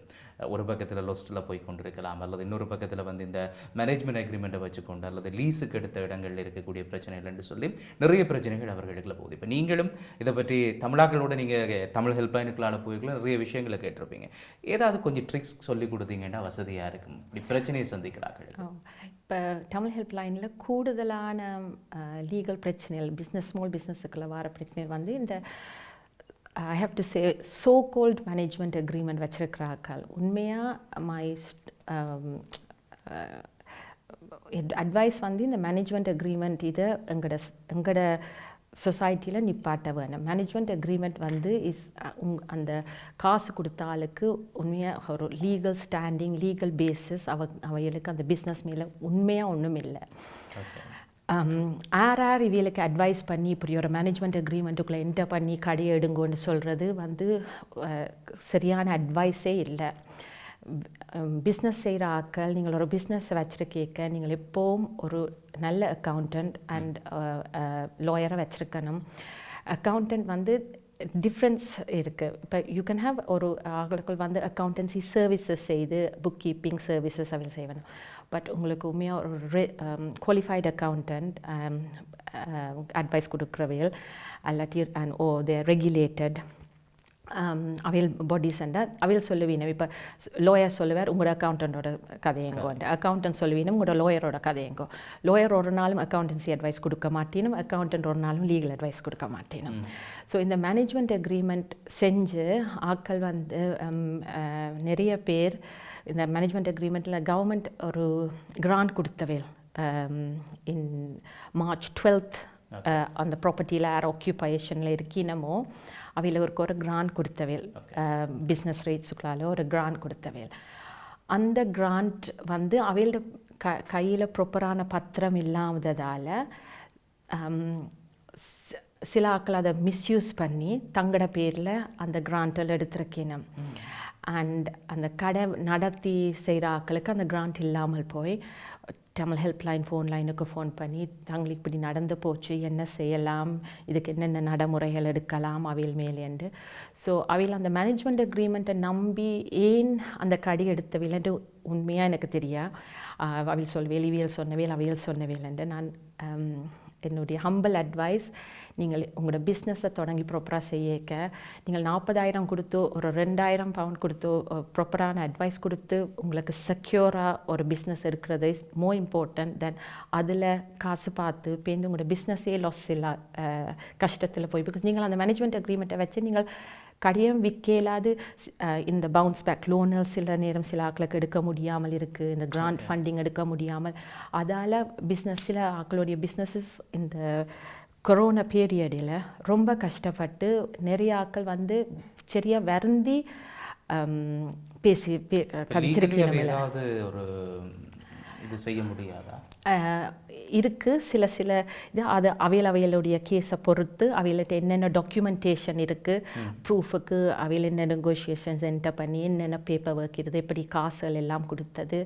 ஒரு பக்கத்தில் லொஸ்ட்டில் போய் கொண்டிருக்கலாம், அல்லது இன்னொரு பக்கத்தில் வந்து இந்த மேனேஜ்மெண்ட் அக்ரிமெண்ட்டை வச்சுக்கொண்டு அல்லது லீஸுக்கு எடுத்த இடங்களில் இருக்கக்கூடிய பிரச்சனைகள் என்று சொல்லி நிறைய பிரச்சனைகள் அவர்களுக்குள்ள போகுது. இப்போ நீங்களும் இதை பற்றி தமிழாக்களோட நீங்கள் தமிழ் ஹெல்ப்லைனுக்களால் போய்க்கலாம் நிறைய விஷயங்களை கேட்டிருப்பீங்க. ஏதாவது கொஞ்சம் ட்ரிக்ஸ் சொல்லி கொடுத்தீங்கன்னா வசதியாக இருக்கும் இப்படி பிரச்சனையை சந்திக்கிறார்கள். இப்போ தமிழ் ஹெல்ப்லைனில் கூடுதலான லீகல் பிரச்சனைகள் ஸ்மால் பிஸ்னஸுக்குள்ள வர பிரச்சனைகள் வந்து இந்த I have to say so called management agreement வச்சிருக்கிறார்கள். உண்மையாக மை அட்வைஸ் வந்து இந்த மேனேஜ்மெண்ட் அக்ரிமெண்ட் இதை எங்களோட சொசைட்டியில் நிப்பாட்ட வேணும். மேனேஜ்மெண்ட் அக்ரிமெண்ட் வந்து அந்த காசு கொடுத்த ஆளுக்கு உண்மையாக ஒரு லீகல் ஸ்டாண்டிங், லீகல் பேசிஸ் அவைகளுக்கு அந்த பிஸ்னஸ் மேலே உண்மையாக ஒன்றும் இல்லை. யார் இவளுக்கு அட்வைஸ் பண்ணி இப்படி ஒரு மேனேஜ்மெண்ட் அக்ரிமெண்ட்டுக்குள்ளே என்டர் பண்ணி கடையை எடுங்கன்னு சொல்கிறது வந்து சரியான அட்வைஸே இல்லை. பிஸ்னஸ் செய்கிற ஆட்கள் நீங்கள் ஒரு பிஸ்னஸை வச்சுருக்கேக்க நீங்கள் எப்போவும் ஒரு நல்ல அக்கௌண்டன்ட் அண்ட் லாயரை வச்சுருக்கணும். அக்கௌண்டன்ட் வந்து டிஃப்ரென்ஸ் இருக்குது. இப்போ யூ கேன் ஹாவ் ஒரு ஆட்கள் வந்து அக்கௌண்டன்சி சர்வீசஸ் செய்து புக் கீப்பிங் சர்வீசஸ் அவையில் செய்யணும். பட் உங்களுக்கு உண்மையாக ஒரு குவாலிஃபைடு அக்கௌண்டன்ட் அட்வைஸ் கொடுக்குறவையில் அல்லாட்டி அண்ட் தேர் ரெகுலேட்டட் அவையில் பாடிஸ் அண்ட் அவையில் சொல்லுவீங்க. இப்போ லோயர் சொல்லுவார் உங்களோட அக்கௌண்டன்டோட கதையங்கோ, அக்கௌண்டன்ட் சொல்லுவீங்க உங்களோட லோயரோட கதையங்கோ. லோயர் ஒரு நாளும் அக்கௌண்டன்சி அட்வைஸ் கொடுக்க மாட்டேனும், அக்கௌண்டன்ட் ஒரு நாளும் லீகல் அட்வைஸ் கொடுக்க மாட்டேனும். ஸோ இந்த மேனேஜ்மெண்ட் அக்ரிமெண்ட் செஞ்சு ஆட்கள் வந்து நிறைய பேர் இந்த மேனேஜ்மெண்ட் அக்ரிமெண்ட்டில் கவர்மெண்ட் ஒரு கிராண்ட் கொடுத்தவேல் இன் March 12th அந்த ப்ராப்பர்ட்டியில் யார் ஆக்கியூபேஷனில் இருக்கினமோ அவையில் ஒரு கிராண்ட் கொடுத்தவேல், பிஸ்னஸ் ரேட்ஸுக்களால் ஒரு கிராண்ட் கொடுத்தவேல். அந்த கிராண்ட் வந்து அவையோட கையில் ப்ராப்பரான பத்திரம் இல்லாததால் சில ஆட்கள் அதை மிஸ்யூஸ் பண்ணி தங்கட பேரில் அந்த கிராண்டில் எடுத்துருக்கணும். அண்ட் அந்த கடை நடத்தி செய்கிற ஆட்களுக்கு அந்த கிராண்ட் இல்லாமல் போய் தமிழ் ஹெல்ப்லைன் லைனுக்கு ஃபோன் பண்ணி தங்களுக்கு இப்படி நடந்து போச்சு, என்ன செய்யலாம், இதுக்கு என்னென்ன நடைமுறைகள் எடுக்கலாம் அவையில் மேலேண்டு. ஸோ அவையில் அந்த மேனேஜ்மெண்ட் அக்ரிமெண்ட்டை நம்பி ஏன் அந்த கடை எடுத்தவில்லைன்ட்டு உண்மையாக எனக்கு தெரியா. அவையில் சொல்வேல், இவியல் சொன்னவேல், அவையில் சொன்னவேல்ண்டு நான் என்னுடைய ஹம்பிள் அட்வைஸ், நீங்கள் உங்களோட பிஸ்னஸை தொடங்கி ப்ராப்பராக செய்யக்க நீங்கள் 40,000 கொடுத்து ஒரு 2,000 பவுண்ட் கொடுத்து ப்ராப்பரான அட்வைஸ் கொடுத்து உங்களுக்கு செக்யூராக ஒரு பிஸ்னஸ் இருக்கிறது இஸ் மோர் இம்பார்ட்டன்ட் தென் அதில் காசு பார்த்து பேருந்து உங்களோட பிஸ்னஸே லாஸ் இல்லை கஷ்டத்தில் போய். பிகாஸ் நீங்கள் அந்த மேனேஜ்மெண்ட் அக்ரிமெண்ட்டை வச்சு நீங்கள் கடையும் விற்கலாது. இந்த பவுன்ஸ் பேக் லோனல் சில நேரம் சில ஆட்களுக்கு எடுக்க முடியாமல் இருக்குது, இந்த கிராண்ட் ஃபண்டிங் எடுக்க முடியாமல். அதால் பிஸ்னஸில் ஆட்களுடைய பிஸ்னஸஸ் இந்த கொரோனா பீரியடில் ரொம்ப கஷ்டப்பட்டு நிறைய ஆட்கள் வந்து சரியாக வருந்தி பேசி கழிச்சிருக்கீங்க. ஒரு இது செய்ய முடியாதா? இருக்குது சில இது அது அவையலுடைய கேஸை பொறுத்து அவையில்ட்ட என்னென்ன டாக்குமெண்டேஷன் இருக்குது, ப்ரூஃபுக்கு அவையில் என்ன நெகோஷியேஷன்ஸ் என்டர் பண்ணி என்னென்ன பேப்பர் ஒர்க் இருக்குது, எப்படி காசுகள் எல்லாம் கொடுத்தது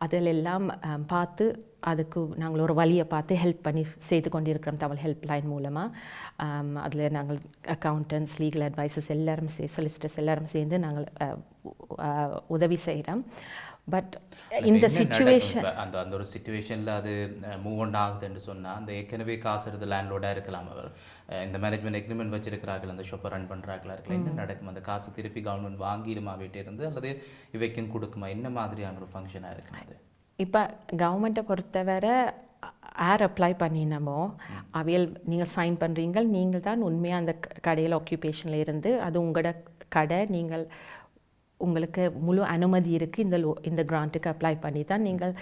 அதிலெல்லாம் பார்த்து அதுக்கு நாங்கள் ஒரு வழியை பார்த்து ஹெல்ப் பண்ணி செய்து கொண்டிருக்கிறோம் தமிழ் ஹெல்ப்லைன் மூலமாக. அதில் நாங்கள் அக்கௌண்டன்ட்ஸ், லீகல் அட்வைசர்ஸ் எல்லாரும் சொலிசிட்டர்ஸ் எல்லாரும் சேர்ந்து நாங்கள் உதவி செய்கிறோம். பட் இந்த சிச்சுவேஷன் அந்த அந்த ஒரு சிச்சுவேஷனில் அது மூவ் ஆன் ஆகுதுன்னு சொன்னால் அந்த ஏற்கனவே காசு எடுத்து லேண்ட்லோடாக இருக்கலாம், அவர் இந்த மேனேஜ்மெண்ட் எக்ரிமெண்ட் வச்சிருக்கிறார்கள், அந்த ஷாப்பை ரன் பண்ணுறாங்களா இருக்கலாம், என்ன நடக்கும்? அந்த காசு திருப்பி கவர்மெண்ட் வாங்கிடுமா வீட்டே இருந்து, அல்லது இவைக்கும் கொடுக்குமா? என்ன மாதிரியான ஒரு ஃபங்க்ஷனாக இருக்குது அது? இப்போ கவர்மெண்ட்டை பொறுத்தவரை யார் அப்ளை பண்ணினமோ அவையில் நீங்கள் சைன் பண்ணுறீங்க, நீங்கள் தான் உண்மையாக அந்த கடையில் ஆக்குபேஷனில் இருந்து அது உங்களோட கடை, நீங்கள் உங்களுக்கு முழு அனுமதி இருக்குது இந்த கிராண்ட்டுக்கு அப்ளை பண்ணி தான் நீங்கள்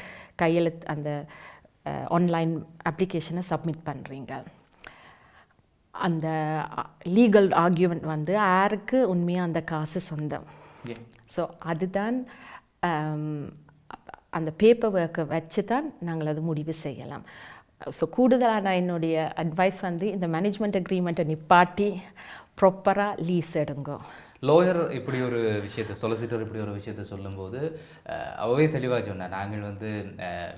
கையெழுத்து அந்த ஆன்லைன் அப்ளிகேஷனை சப்மிட் பண்ணுறீங்க. அந்த லீகல் ஆர்கியூமெண்ட் வந்து யாருக்கு உண்மையாக அந்த காசு சொந்தம். ஸோ அதுதான் அந்த பேப்பர் ஒர்க்கை வச்சு தான் நாங்கள் அது முடிவு செய்யலாம். ஸோ கூடுதலான என்னுடைய அட்வைஸ் வந்து இந்த மேனேஜ்மெண்ட் அக்ரிமெண்ட்டை நிப்பாட்டி ப்ராப்பராக லீஸ் எடுங்க. லோயர் இப்படி ஒரு விஷயத்தை, சொலிசிட்டர் இப்படி ஒரு விஷயத்தை சொல்லும்போது அவே தெளிவாக சொன்னேன், நாங்கள் வந்து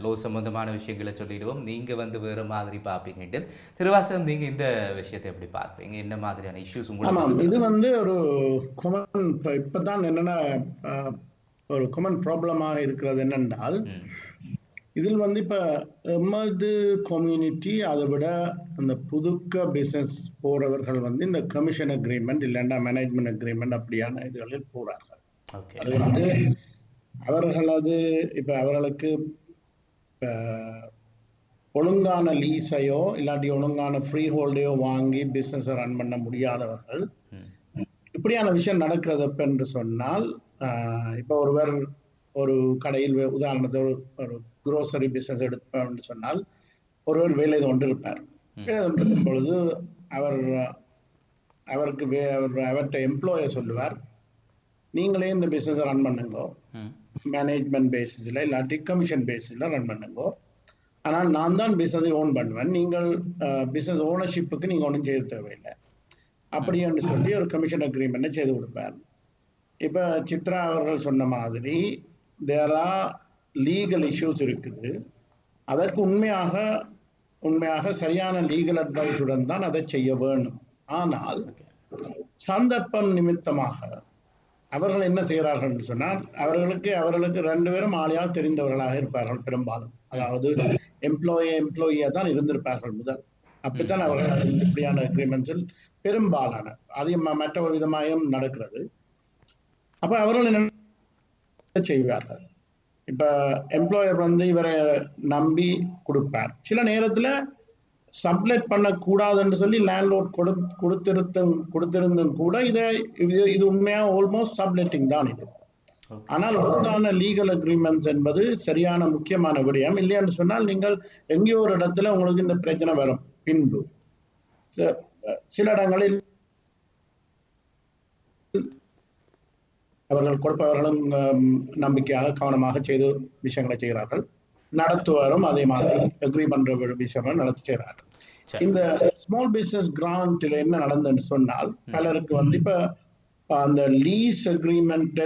லோ சம்மந்தமான விஷயங்களை சொல்லிடுவோம், நீங்கள் வந்து வேறு மாதிரி பார்ப்பீங்கன்ட்டு. திருவாசகம், நீங்கள் இந்த விஷயத்தை எப்படி பார்க்குறீங்க? என்ன மாதிரியான இஷ்யூஸ் உங்களுக்கு? இது வந்து ஒரு காமன், இப்போ தான் என்னென்னா ஒரு காமன் ப்ராப்ளமாக இருக்கிறது என்னென்றால், இதில் வந்து இப்போ எமது கம்யூனிட்டி அதை விட அந்த புதுக்க பிஸ்னஸ் போகிறவர்கள் வந்து இந்த கமிஷன் அக்ரிமெண்ட் இல்லைன்னா மேனேஜ்மெண்ட் அக்ரிமெண்ட் அப்படியான இதுகளில் போகிறார்கள். அது வந்து அவர்களது இப்போ அவர்களுக்கு ஒழுங்கான லீஸையோ இல்லாட்டி ஒழுங்கான ஃப்ரீ ஹோல்டையோ வாங்கி பிஸ்னஸை ரன் பண்ண முடியாதவர்கள் இப்படியான விஷயம் நடக்கிறது என்று சொன்னால், இப்போ ஒருவர் ஒரு கடையில் உதாரணத்துக்கு ஒரு குரோசரி பிஸ்னஸ் எடுப்போம்னு சொன்னால், ஒருவர் வேலை கொண்டிருப்பார். வேலை கொண்டிருக்கும் பொழுது அவருக்கு அவர்கிட்ட எம்ப்ளாயர் சொல்லுவார், நீங்களே இந்த பிஸ்னஸை ரன் பண்ணுங்கோ, மேனேஜ்மெண்ட் பேசிஸில் இல்லாட்டி கமிஷன் பேசிஸில் ரன் பண்ணுங்கோ, ஆனால் நான் தான் பிஸ்னஸை ஓன் பண்ணுவேன், நீங்கள் பிஸ்னஸ் ஓனர்ஷிப்புக்கு நீங்கள் ஒன்றும் செய்ய தேவையில்லை அப்படின்னு சொல்லி ஒரு கமிஷன் அக்ரிமெண்ட்டை செய்து கொடுப்பார். இப்போ சித்ரா அவர்கள் சொன்ன மாதிரி தேர் ஆர் லீகல் இஷ்யூஸ் இருக்குது. அதற்கு உண்மையாக சரியான லீகல் அட்வைஸுடன் தான் அதை செய்ய வேணும். ஆனால் சந்தர்ப்பம் நிமித்தமாக அவர்கள் என்ன செய்கிறார்கள் என்று சொன்னால், அவர்களுக்கு ரெண்டு பேரும் ஆளையால் தெரிந்தவர்களாக இருப்பார்கள் பெரும்பாலும். அதாவது எம்ப்ளாயியா தான் இருந்திருப்பார்கள் முதல். அப்படித்தான் அவர்கள் இப்படியான அக்ரிமெண்ட்ஸில் பெரும்பாலான அது மற்ற ஒரு விதமாயும் நடக்கிறது. அப்ப அவர்கள் என்ன செய்வார்கள்? இப்ப எம்ப்ளாயர் வந்து இவரை நம்பி கொடுப்பார். சில நேரத்துல சப்லெட் பண்ணக்கூடாதுன்னு சொல்லி லேண்ட்லோட் கொடுத்திருந்தும் கூட இது உண்மையா ஆல்மோஸ்ட் சப்லெட்டிங் தான் இது. ஆனால் ஒழுங்கான லீகல் அக்ரிமெண்ட்ஸ் என்பது சரியான முக்கியமான விடயம். இல்லைன்னு சொன்னால் நீங்கள் எங்கேயோ ஒரு இடத்துல உங்களுக்கு இந்த பிரச்சனை வரும். பின்பு சில இடங்களில் அவர்கள் கொடுப்பவர்களும் நம்பிக்கையாக கவனமாக செய்து விஷயங்களை செய்கிறார்கள், நடத்துவாரும் அதே மாதிரி அக்ரி பண்ற விஷயங்கள் நடத்தி செய்கிறார்கள். இந்த ஸ்மால் பிசினஸ் கிராண்ட்ல என்ன நடந்ததுன்னு சொன்னால், பலருக்கு வந்து இப்ப அந்த லீஸ் அக்ரிமெண்ட்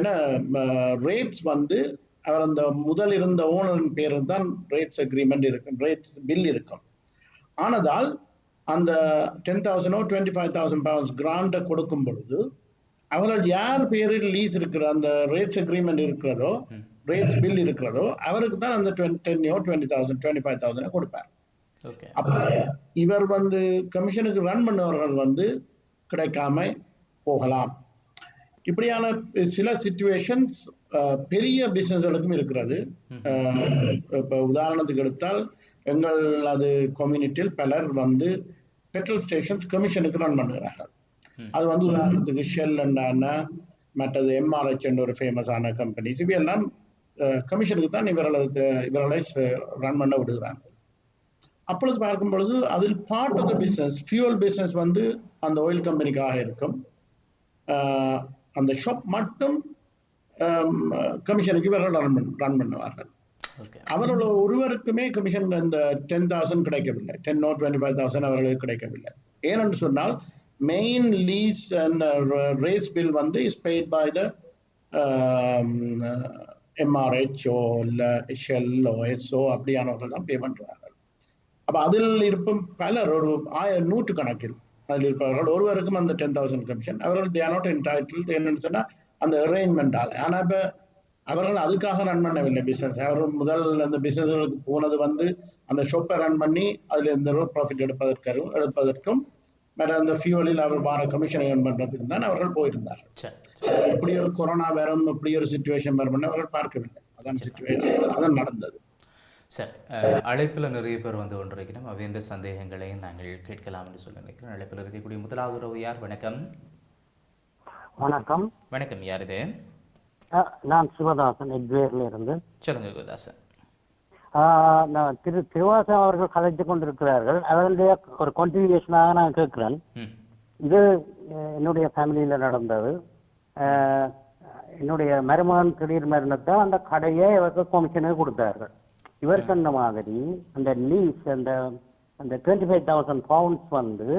ரேட்ஸ் வந்து அவர் அந்த முதல் இருந்த ஓனரின் பேரில் தான் ரேட்ஸ் அக்ரிமெண்ட் இருக்கும், ரேட்ஸ் பில் இருக்கும். ஆனதால் அந்த 10,000 25,000 pounds கிராண்டை கொடுக்கும் பொழுது அவர்கள் யார் பேரில் லீஸ் இருக்கிற அந்த ரேட்ஸ் அக்ரிமெண்ட் இருக்கிறதோ, ரேட்ஸ் பில் இருக்கிறதோ, அவருக்கு தான் அந்த 10,000 20,000 25,000 கொடுப்பார். அப்ப இவர் வந்து கமிஷனுக்கு ரன் பண்ணவர்கள் வந்து கிடைக்காம போகலாம். இப்படியான சில சிச்சுவேஷன்ஸ் பெரிய பிசினஸ்களுக்கும் இருக்கிறது. இப்ப உதாரணத்துக்கு எடுத்தால், எங்கள் அது கம்யூனிட்டியில் பலர் வந்து பெட்ரோல் ஸ்டேஷன்ஸ் கமிஷனுக்கு ரன் பண்ணுகிறார்கள். அது வந்து உதாரணத்துக்கு ஷெல் அண்டான மற்றது எம்ஆர்ஹெச் என்ற ஒரு ஃபேமஸான கம்பெனிஸ் இவையெல்லாம் கமிஷனுக்கு தான் இவர்களை ரன் பண்ண விடுகிறாங்க. அப்பொழுது பார்க்கும் பொழுது அதில் part of the business fuel business வந்து அந்த ஆயில் கம்பெனிக்காக இருக்கும். அந்த ஷாப் மட்டும் கமிஷனுக்கு இவர்கள் ரன் பண்ணுவார்கள். அவர்கள் ஒருவருக்குமே கமிஷன் இந்த 10,000 கிடைக்கவில்லை, 10 or 25,000 அவர்களுக்கு கிடைக்கவில்லை. ஏனென்று சொன்னால் main lease and rates bill வந்து is paid by the MRHO இல்லை ஷெல் எஸ்ஓ அப்படியானவர்கள் தான் பே பண்ணுறார்கள். அப்போ அதில் இருக்கும் பலர் ஒரு 100 கணக்கில் அதில் இருப்பவர்கள் ஒருவருக்கும் அந்த 10,000 கமிஷன் அவர்கள் தே ஆர் நாட் என்டைட்டில்ட். என்னன்னு சொன்னால் அந்த அரேஞ்ச்மெண்டால். ஆனால் இப்போ அவர்கள் அதுக்காக ரன் பண்ணவில்லை பிசினஸ். அவர் முதல் அந்த பிசினஸ்களுக்கு போனது வந்து அந்த ஷாப்பை ரன் பண்ணி அதுல எந்த ப்ராஃபிட் எடுப்பதற்கும் வேற அந்த ஃபியூவலில் அவர் வார கமிஷனை ஏர்ன் பண்றதுக்கு தான் அவர்கள் போயிருந்தார்கள். இப்படி ஒரு கொரோனா வரும், இப்படி ஒரு சிச்சுவேஷன் வரும் அவர்கள் பார்க்கவில்லை. அதான் சிச்சுவேஷன், அதான் நடந்தது. சரி, அழைப்பில் நிறைய பேர் வந்து கொண்டிருக்கிறோம். அவைன்ற சந்தேகங்களையும் நாங்கள் கேட்கலாம் என்று சொல்லி நினைக்கிறேன். அழைப்பில் இருக்கக்கூடிய முதலாவது உறவு யார்? வணக்கம். வணக்கம். வணக்கம், யார் இது? நான் சிவதாசன் எக்வேர்ல இருந்து. சொல்லுங்க சிவதாசன். நான் திருவாசன் அவர்கள் கதைத்து கொண்டிருக்கிறார்கள். அதனுடைய ஒரு கண்டினியூஷனாக நான் கேட்கிறேன். இது என்னுடைய ஃபேமிலியில நடந்தது. என்னுடைய மருமகன் திடீர் மரணத்தை அந்த கடையை இவருக்கு கமிஷனுக்கு கொடுத்தார்கள். இவர் சொன்ன மாதிரி அந்த லீஸ் அந்த 25,000 பவுண்ட்ஸ் வந்து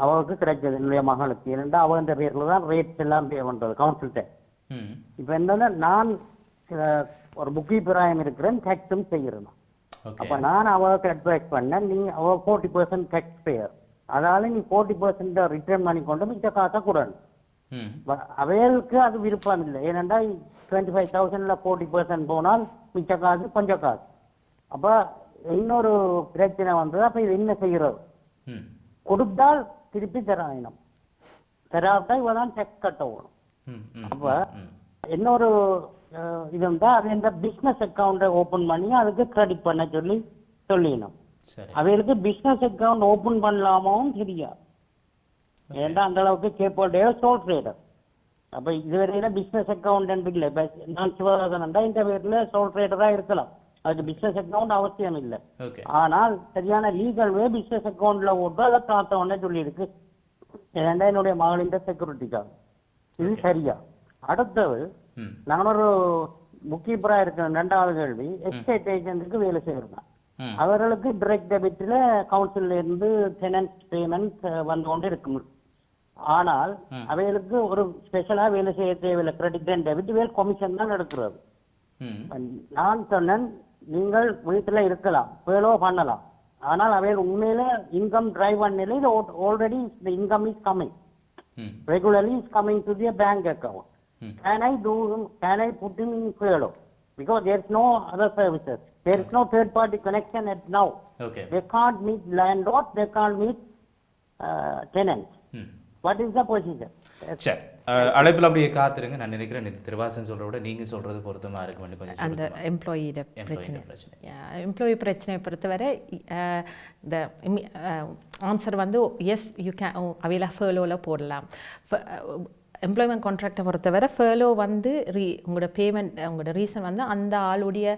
அவருக்கு கிடைச்சது என்னுடைய மகளுக்கு. ஏனென்றா அவன் பேர்ல தான் ரேட்ஸ் எல்லாம் பே பண்றது கவுன்சில் டேக்ஸ். இப்ப என்னன்னா நான் ஒரு புக் கீப்பராயம் இருக்கிறேன், டேக்ஸும் செய்யறேன். அப்ப நான் அவருக்கு அட்வைஸ் பண்ணேன், நீ அவ 40% டேக்ஸ் பேயர், அதனால நீ 40% ரிட்டர்ன் பண்ணி கொண்டு மிச்ச காசை கூடணும். அவைகளுக்கு அது விருப்பம் இல்லை. ஏனென்றா 25,000ல 40% போனால் மிச்ச காசு கொஞ்ச காசு. அப்ப இன்னொரு பிரச்சனை வந்தது. அப்ப இது என்ன செய்யறது? கொடுத்தால் திருப்பி தராயினம், தராட்டா இவதான் டேக்ஸ் கட்ட ஓடும். அப்ப இன்னொரு இது இருந்தா அது இந்த பிசினஸ் அக்கௌண்ட்டை ஓபன் பண்ணி அதுக்கு கிரெடிட் பண்ண சொல்லிடணும். அவைகளுக்கு பிசினஸ் அக்கௌண்ட் ஓபன் பண்ணலாமாவும் தெரியாது. ஏன்னா அந்த அளவுக்கு கேப்போடைய சோல் ட்ரேடர். அப்ப இதுவரையில பிசினஸ் அக்கௌண்ட் இல்லை. நான் சிவராஜன் இந்த பேர்ல சோல் ட்ரேடரா இருக்கலாம், அதுக்கு பிசினஸ் அக்கௌண்ட் அவசியம் இல்லை. ஆனால் சரியான லீகல் வே பிசினஸ் அக்கௌண்ட்ல ஓட்டு அதை காத்தவொன்னே சொல்லி இருக்கு. ஏன்னா என்னுடைய மகளின் செக்யூரிட்டிக்காக இது சரியா? அடுத்தது நான் ஒரு முக்கியப்பரா இருக்கிற ரெண்டாவது கேள்வி, எஸ்டேட் ஏஜென்ட்டுக்கு வேலை செய்யறேன். அவர்களுக்கு டிரெக்ட் டெபிட்ல கவுன்சில்ல இருந்து டெனன்ட் பேமெண்ட் வந்து கொண்டு இருக்கும். ஆனால் அவைகளுக்கு ஒரு ஸ்பெஷலா வேலை செய்ய தேவையில்லை. கிரெடிட் அண்ட் டெபிட் வேல் கமிஷன் தான் எடுக்கிறது. நான் சொன்னேன், நீங்கள் வீட்டுல இருக்கலாம், வேலோ பண்ணலாம், ஆனால் அவைகள் உண்மையில இன்கம் டிரைவ் பண்ணல. இது already income is coming regularly is coming to their bank account. Can I put him in furlough? Because there is no other services. There is no third party connection at now. They can't meet landlord, they can't meet tenants. What is the procedure? சரி, அழைப்பில் அப்படியே காத்துருங்க. நான் நினைக்கிறேன் இது திருவாசன் சொல்கிறத விட நீங்கள் சொல்கிறது பொருத்தமாக இருக்கும். கொஞ்சம் அந்த எம்ப்ளாயியோட பிரச்சனை, எம்ப்ளாயி பிரச்சனையை பொறுத்தவரை இந்த ஆன்சர் வந்து எஸ், யூ கேன் அவையில் ஃபர்லோவில் போடலாம். எம்ப்ளாய்மெண்ட் கான்ட்ராக்டை பொறுத்தவரை ஃபர்லோ வந்து உங்களோட பேமெண்ட், உங்களோட ரீசன் வந்து அந்த ஆளுடைய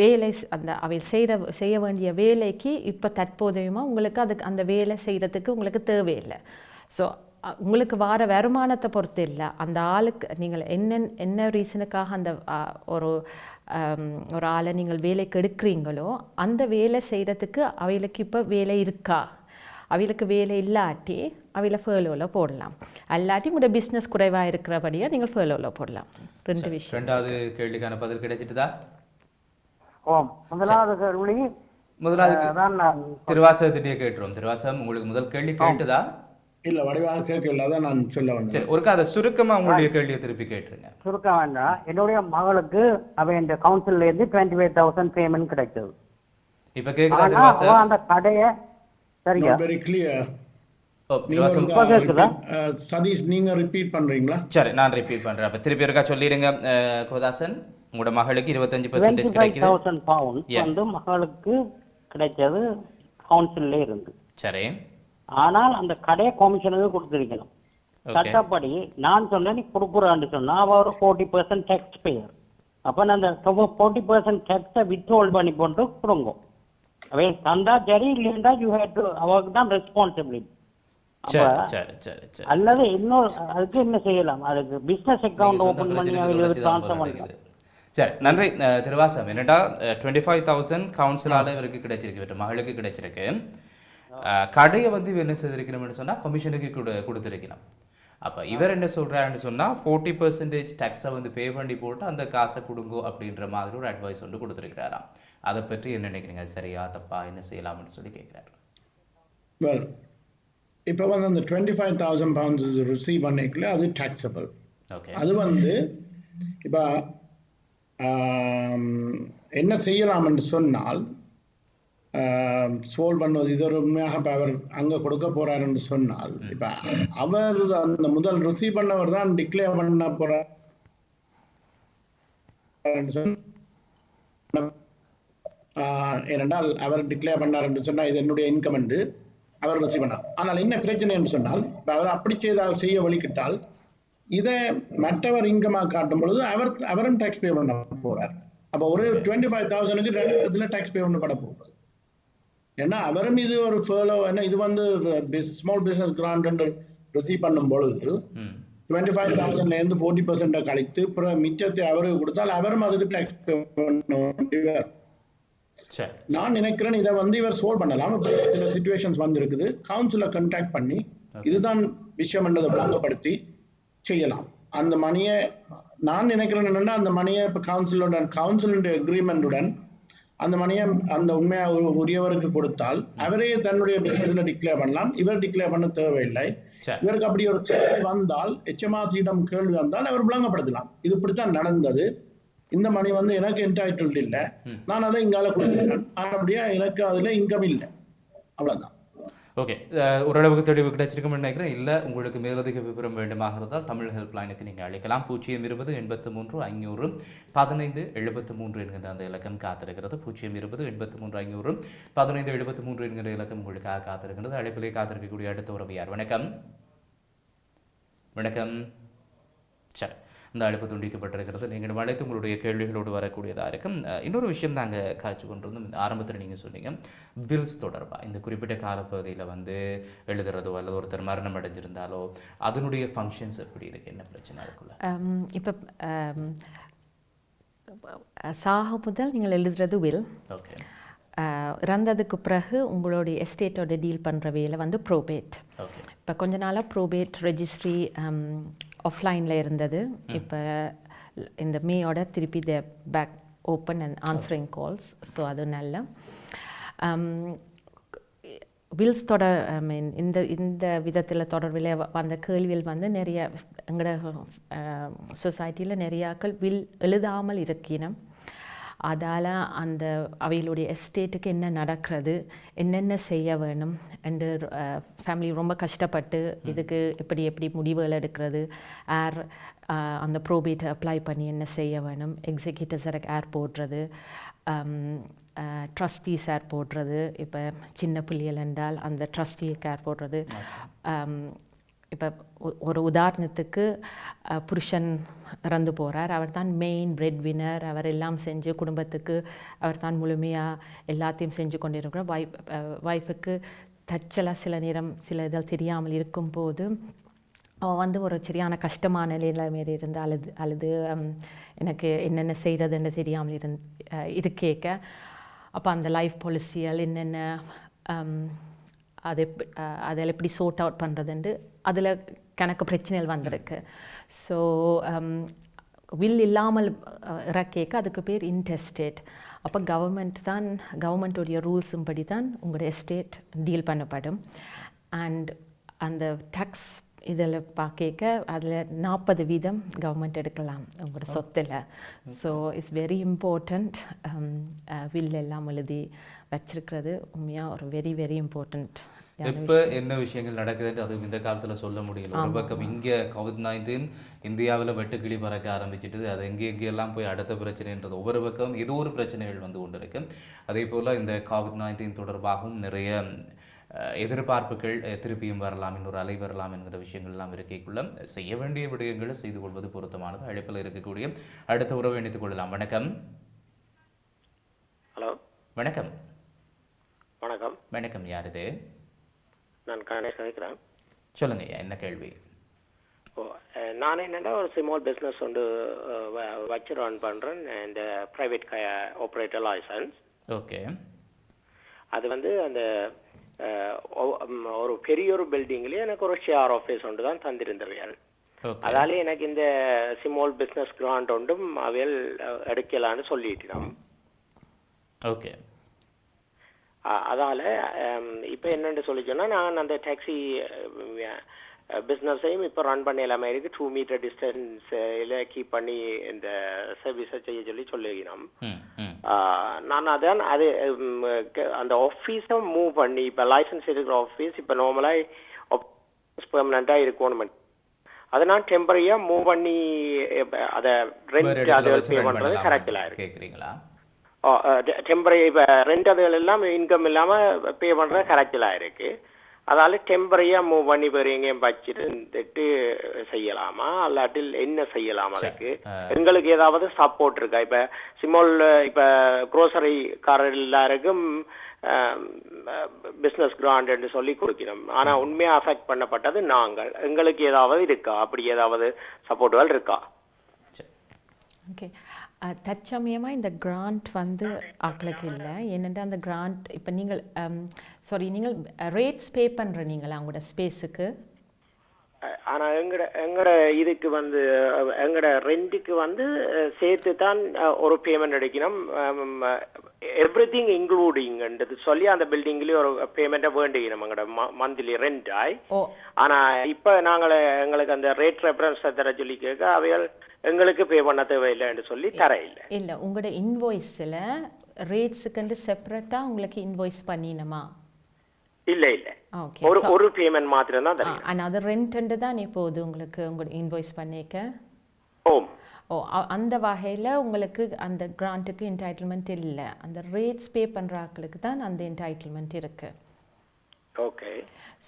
வேலை, அந்த அவை செய்ய வேண்டிய வேலைக்கு இப்போ தற்போதையுமா உங்களுக்கு அதுக்கு அந்த வேலை செய்கிறதுக்கு உங்களுக்கு தேவையில்லை. ஸோ உங்களுக்கு வார வருமானத்தை பொறுத்து இல்லை, அந்த ஆளுக்கு நீங்கள் என்ன ரீசனுக்காக அந்த ஒரு ஆளை நீங்கள் வேலைக்கு எடுக்கிறீங்களோ அந்த வேலை செய்கிறதுக்கு அவைகளுக்கு இப்போ வேலை இருக்கா, அவைகளுக்கு வேலை இல்லாட்டி அவையில் ஃபர்லோவில் போடலாம். அல்லாட்டி உங்களோட பிஸ்னஸ் குறைவாக இருக்கிறபடியாக நீங்கள் ஃபர்லோவில் போடலாம். ரெண்டு விஷயம். ரெண்டாவது கேள்விக்கான பதில் கிடைச்சிட்டுதா? முதலாவது திருவாசகத்திட்டே கேட்டுரும். திருவாசகம் உங்களுக்கு முதல் கேள்வி கேட்டுதா? இல்ல, வடிவாக கேட்கல, அதான் நான் சொல்ல வந்தேன். சரி, ஒருக்கா அதை சுருக்கமா உங்களுடைய கேள்வியை திருப்பி கேட்டுருங்க. சுருக்கம் வேண்டாம். என்னுடைய மகளுக்கு அவ இந்த கவுன்சில்ல இருந்து 25,000 பேமெண்ட் கிடைச்சது. இப்ப கேக்குதா திருவாசகம்? அந்த கடையை சரியா? Very clear. சதீஷ், நீங்க ரிப்பீட் பண்றீங்களா? சரி, நான் ரிப்பீட் பண்றேன். அப்ப திருப்பி இருக்கா சொல்லிடுங்க. கோதாசன், உங்களோட மகளுக்கு 25% கிடைக்குது. 25,000 பவுண்ட் வந்து மகளுக்கு கிடைச்சது கவுன்சில்ல இருந்து. சரி, ஆனால் அந்த கடையை கமிஷனுக்கு கொடுத்துருக்கணும். சட்டப்படி நான் சொன்னேன், நீ கொடுக்குறான்னு சொன்னா அவ ஒரு 40% டேக்ஸ் பேயர். அப்ப நான் அந்த 40% டேக்ஸை வித்ஹோல்ட் பண்ணி போட்டு கொடுங்க. அவை தந்தா சரி, இல்லைண்டா யூ ஹேவ் டு, அவருக்கு தான் ரெஸ்பான்சிபிலிட்டி. அல்லது இன்னொரு அதுக்கு என்ன செய்யலாம்? அதுக்கு பிசினஸ் அக்கௌண்ட் ஓபன் பண்ணி அவங்களுக்கு ட்ரான்ஸ்ஃபர் பண்ணலாம். சரி, நன்றி திருவாசம். என்னடா 25,000 கவுன்சிலால இவருக்கு கிடைச்சிருக்கு, இவரு மகளுக்கு கிடைச்சிருக்கு. கடையை வந்து என்ன செய்திருக்கணும்னு சொன்னா கமிஷனுக்கு கொடுத்துருக்கணும். அப்போ இவர் என்ன சொல்றாருன்னு சொன்னா 40% டேக்ஸை வந்து பே பண்ணி போட்டு அந்த காசை கொடுங்கோ அப்படின்ற மாதிரி ஒரு அட்வைஸ் வந்து கொடுத்துருக்கிறாராம். அதை பற்றி என்ன நினைக்கிறீங்க? சரியா தப்பா, என்ன செய்யலாம்னு சொல்லி கேட்குறாரு. வெல், இப்போ வந்து அந்த 25,000 பவுண்ட்ஸ் ரிசீவ் பண்ணிக்கல, அது டாக்ஸபிள். ஓகே, அது வந்து இப்போ என்ன செய்யலாம் என்று சொன்னால் சோல் பண்ணுவது இது ஒரு உண்மையாக இப்போ அவர் அங்கே கொடுக்க போறார் என்று சொன்னால் இப்போ அவர் அந்த முதல் ரிசீவ் பண்ணவர் தான் டிக்ளேர் பண்ண போறார் ஏனென்றால் அவர் டிக்ளேர் பண்ணார் என்று சொன்னால் இது என்னுடைய இன்கம் என்று அவர் ரிசீவ் பண்ணார். ஆனால் என்ன பிரச்சனை என்று சொன்னால் அவர் அப்படி செய்ய வழிகிட்டால் இதை மற்றவர் இன்கமாக காட்டும் பொழுது அவரும் டாக்ஸ் பே பண்ண போறார். அப்போ ஒரு 25,000க்கு 2 இடத்துல டாக்ஸ் பே பண்ணப்பட போகுது. ஏன்னா அவரும் இது ஒரு ஃபேலோ என்ன இது வந்து ஸ்மால் பிசினஸ் கிராண்ட் ரிசீவ் பண்ணும் பொழுது 25,000லேருந்து 40% கழித்து அப்புறம் மிச்சத்தை அவருக்கு கொடுத்தால் அவரும் அதுக்கு டாக்ஸ் பே பண்ண. நான் நினைக்கிறேன் இதை வந்து இவர் சோல்வ் பண்ணலாம். சில சிச்சுவேஷன்ஸ் வந்து இருக்குது, கவுன்சிலை கான்டாக்ட் பண்ணி இதுதான் விஷயம் என்றதை விளங்கப்படுத்தி செய்யலாம். அந்த மணியை நான் நினைக்கிறேன் என்னன்னா அந்த மணியை இப்போ கவுன்சிலுடைய அக்ரிமெண்டுடன் அந்த மணியை அந்த உண்மையா உரியவருக்கு கொடுத்தால் அவரே தன்னுடைய பிசினஸ்ல டிக்ளேர் பண்ணலாம். இவர் டிக்ளேர் பண்ண தேவையில்லை. இவருக்கு அப்படி ஒரு கேள்வி வந்தால் HMRCயிடம் கேள்வி வந்தால் அவர் விளங்கப்படுத்தலாம். இது இப்படித்தான் நடந்தது, இந்த மணி வந்து எனக்கு என்டைட்டில்ட் இல்லை, நான் அதை இங்கால கொடுத்துருக்கேன், அப்படியா எனக்கு அதுல இன்கம் இல்லை, அவ்வளவுதான். ஓகே, ஓரளவுக்கு தெளிவு கிடைச்சிருக்கும்னு நினைக்கிறேன். இல்லை உங்களுக்கு மேலதிக விவரம் வேண்டுமாக இருந்தால் தமிழ் ஹெல்ப்லைனுக்கு நீங்கள் அழைக்கலாம். 020 83 500 15 73 என்கின்ற அந்த இலக்கம் காத்திருக்கிறது. 020 83 500 15 73 என்கிற இலக்கம் உங்களுக்காக காத்திருக்கிறது. அழைப்பிலே காத்திருக்கக்கூடிய அடுத்த உறவு யார்? வணக்கம். வணக்கம். சரி, இந்த அழைப்பு துண்டிக்கப்பட்டிருக்கிறது. நீங்கள் அழைத்து உங்களுடைய கேள்விகளோடு வரக்கூடியதாக இருக்கும். இன்னொரு விஷயம் நாங்கள் காய்ச்சி கொண்டிருந்தோம். இந்த ஆரம்பத்தில் நீங்கள் சொன்னீங்க வில்ஸ் தொடர்பாக இந்த குறிப்பிட்ட காலப்பகுதியில் வந்து எழுதுறதோ அல்லது ஒருத்தர் மரணம் அடைஞ்சிருந்தாலோ அதனுடைய ஃபங்க்ஷன்ஸ் எப்படி இருக்குது, என்ன பிரச்சனை இருக்குல்ல? இப்போ சாக முதல் நீங்கள் எழுதுறது வில். ஓகே. இறந்ததுக்கு பிறகு உங்களுடைய எஸ்டேட்டோட டீல் பண்ணுற வேலை வந்து ப்ரோபேட். ஓகே. இப்போ கொஞ்ச நாளாக ப்ரோபேட் ரெஜிஸ்ட்ரி ஆஃப்லைனில் இருந்தது. இப்போ இந்த மேயோட திருப்பி the back open and answering calls. So அது நல்ல வில்ஸ் இந்த விதத்தில் தொடர்பில் வந்த கேள்வியில் வந்து நிறைய எங்களோட சொசைட்டியில் நிறையாக்கள் வில் எழுதாமல் இருக்கணும். அதால் அந்த அவைகளுடைய எஸ்டேட்டுக்கு என்ன நடக்கிறது, என்னென்ன செய்ய வேணும் என்று ஃபேமிலி ரொம்ப கஷ்டப்பட்டு இதுக்கு எப்படி முடிவுகள் எடுக்கிறது, அந்த ப்ரோபேட்டை அப்ளை பண்ணி என்ன செய்ய வேணும், எக்ஸிக்யூட்டிவ்ஸருக்கு போடுறது, ட்ரஸ்டீஸ் போடுறது, இப்போ சின்ன பிள்ளைகள் என்றால் அந்த ட்ரஸ்டிக்கு போடுறது. இப்போ ஒரு உதாரணத்துக்கு புருஷன் இறந்து போகிறார், அவர் தான் மெயின் பிரெட் வினர், அவர் எல்லாம் செஞ்சு குடும்பத்துக்கு அவர் தான் முழுமையாக எல்லாத்தையும் செஞ்சு கொண்டிருக்கிறார். ஒய்ஃபுக்கு தச்சலாக சில நேரம் சில இதில் தெரியாமல் இருக்கும்போது அவள் வந்து ஒரு சரியான கஷ்டமான நிலைமையில் இருந்து அழுது எனக்கு என்னென்ன செய்கிறதுன்னு தெரியாமல் இருக்கேக்க அப்போ அந்த லைஃப் பாலிசியால் என்னென்ன அதில் எப்படி சோர்ட் அவுட் பண்ணுறதுண்டு அதில் கணக்கு பிரச்சனைகள் வந்திருக்கு. ஸோ வில் இல்லாமல் இறக்கேக்க அதுக்கு பேர் இன்டெஸ்டேட். அப்போ கவர்மெண்ட்டுடைய ரூல்ஸும் படி தான் உங்களோட எஸ்டேட் டீல் பண்ணப்படும். அண்ட் அந்த டேக்ஸ் இதில் பார்க்க அதில் 40% கவர்மெண்ட் எடுக்கலாம் உங்களோட சொத்தில். So it's very important. Will எல்லாம் எழுதி வச்சிருக்கிறது உண்மையாக ஒரு வெரி வெரி இம்பார்ட்டண்ட். இப்போ என்ன விஷயங்கள் நடக்குதுன்னு அது இந்த காலத்தில் சொல்ல முடியல. ஒரு பக்கம் இங்கே COVID-19 இந்தியாவில் வெட்டுக்கிளி பறக்க ஆரம்பிச்சிட்டு அது எங்கெல்லாம் போய் அடுத்த பிரச்சனைன்றது ஒவ்வொரு பக்கம் ஏதோ ஒரு பிரச்சனைகள் வந்து கொண்டு இருக்கு. அதே போல் இந்த COVID-19 தொடர்பாகவும் நிறைய எதிர்பார்ப்புகள் திருப்பியும் வரலாம், இன்னொரு அலை வரலாம் என்கிற விஷயங்கள்லாம் இருக்கைக்குள்ள செய்ய வேண்டிய விடயங்களை செய்து கொள்வது பொருத்தமானது. அழைப்பில் இருக்கக்கூடிய அடுத்த உறவை இணைத்துக் கொள்ளலாம். வணக்கம். ஹலோ. வணக்கம். வணக்கம். வணக்கம். யார் இது? நான் கணேஷ் நினைக்கிறேன். சொல்லுங்க, என்ன கேள்வி? நான் என்னென்னா ஒரு ஸ்மால் பிஸ்னஸ் வந்து வச்சு ரன் பண்ணுறேன். இந்த ப்ரைவேட் ஆப்ரேட்டர் லைசன்ஸ். ஓகே. அது வந்து அந்த ஒரு பெரிய ஒரு பில்டிங்லேயே எனக்கு ஒரு ஷேர் ஆஃபீஸ் ஒன்று தான் தந்திருந்தவையால். அதாலே எனக்கு இந்த ஸ்மால் பிஸ்னஸ் கிராண்ட் ஒன்றும் அவையல் எடுக்கலான்னு சொல்லிட்டோம். ஓகே. அதால் இப்போ என்னென்னு சொல்லி சொன்னால் நான் அந்த டாக்ஸி பிஸ்னஸையும் இப்போ ரன் பண்ண எல்லாமே இருக்குது. 2 மீட்டர் டிஸ்டன்ஸில் கீப் பண்ணி இந்த சர்வீஸை செய்ய சொல்லிக்கிறோம். நான் அதான் அது அந்த ஆஃபீஸை மூவ் பண்ணி இப்போ லைசன்ஸ் இருக்கிற ஆஃபீஸ் இப்போ நார்மலாக பெர்மனண்ட்டாக இருக்கணும். அதை நான் டெம்பரரியாக மூவ் பண்ணி அதை ரெண்ட் அது பே பண்ணுறது கரெக்டில் கேட்குறீங்களா? டெம்பரரி இப்போ ரெண்ட் அதுகள் எல்லாம் இன்கம் இல்லாமல் பே பண்ணுறது கரெக்டில் இருக்குது. அதால டெம்பரரியாக மூவ் பண்ணி போகிறீங்க வச்சுட்டு செய்யலாமா அல்லாட்டில் என்ன செய்யலாம்? அதுக்கு எங்களுக்கு ஏதாவது சப்போர்ட் இருக்கா? இப்போ சிமால் இப்போ க்ரோசரி காரர் எல்லாருக்கும் பிஸ்னஸ் கிராண்ட் சொல்லி கொடுக்கணும். ஆனால் உண்மையாக அஃபெக்ட் பண்ணப்பட்டது நாங்கள். எங்களுக்கு ஏதாவது இருக்கா? அப்படி ஏதாவது சப்போர்ட்டுகள் இருக்கா? ஓகே, தற்சமயமாக இந்த கிராண்ட் வந்து ஆக்களுக்கு இல்லை. ஏனென்றால் அந்த கிராண்ட் இப்போ நீங்கள் நீங்கள் ரேட்ஸ் பே பண்ணுற நீங்களா உங்களோட ஸ்பேஸுக்கு? ஆனால் எங்களோட இதுக்கு வந்து எங்களோட ரெண்ட்டுக்கு வந்து சேர்த்து தான் ஒரு பேமெண்ட் எடுக்கணும். எவ்ரிதிங் இன்க்ளூடிங்ன்றது சொல்லி அந்த பில்டிங்லேயும் ஒரு பேமெண்ட்டை வேண்டிக்கணும் எங்களோட மந்த்லி ரெண்ட் ஆய். ஆனால் இப்போ நாங்கள் எங்களுக்கு அந்த ரேட் ரெஃபரன்ஸ் தர சொல்லி கேட்க அவைகள் எங்களுக்கு பே பண்ண தேவையில்லைன்னு சொல்லி தர இல்லை. இல்லை, உங்களோட இன்வாய்ஸில் ரேட்ஸுக்கு செப்பரேட்டாக உங்களுக்கு இன்வாய்ஸ் பண்ணினமா? இல்லை இல்லை, ஒரு பேமெண்ட் மாத்திரம் தான் தெரியும். ஆனால் அது ரெண்ட் தான் இப்போது உங்களுக்கு உங்களோட இன்வாய்ஸ் பண்ணிக்க. அந்த வகையில் உங்களுக்கு அந்த கிராண்ட்டுக்கு என்டைட்டில்மெண்ட் இல்லை. அந்த ரேட்ஸ் பே பண்ணுற ஆட்களுக்கு தான் அந்த என்டைட்டில்மெண்ட் இருக்குது. ஓகே,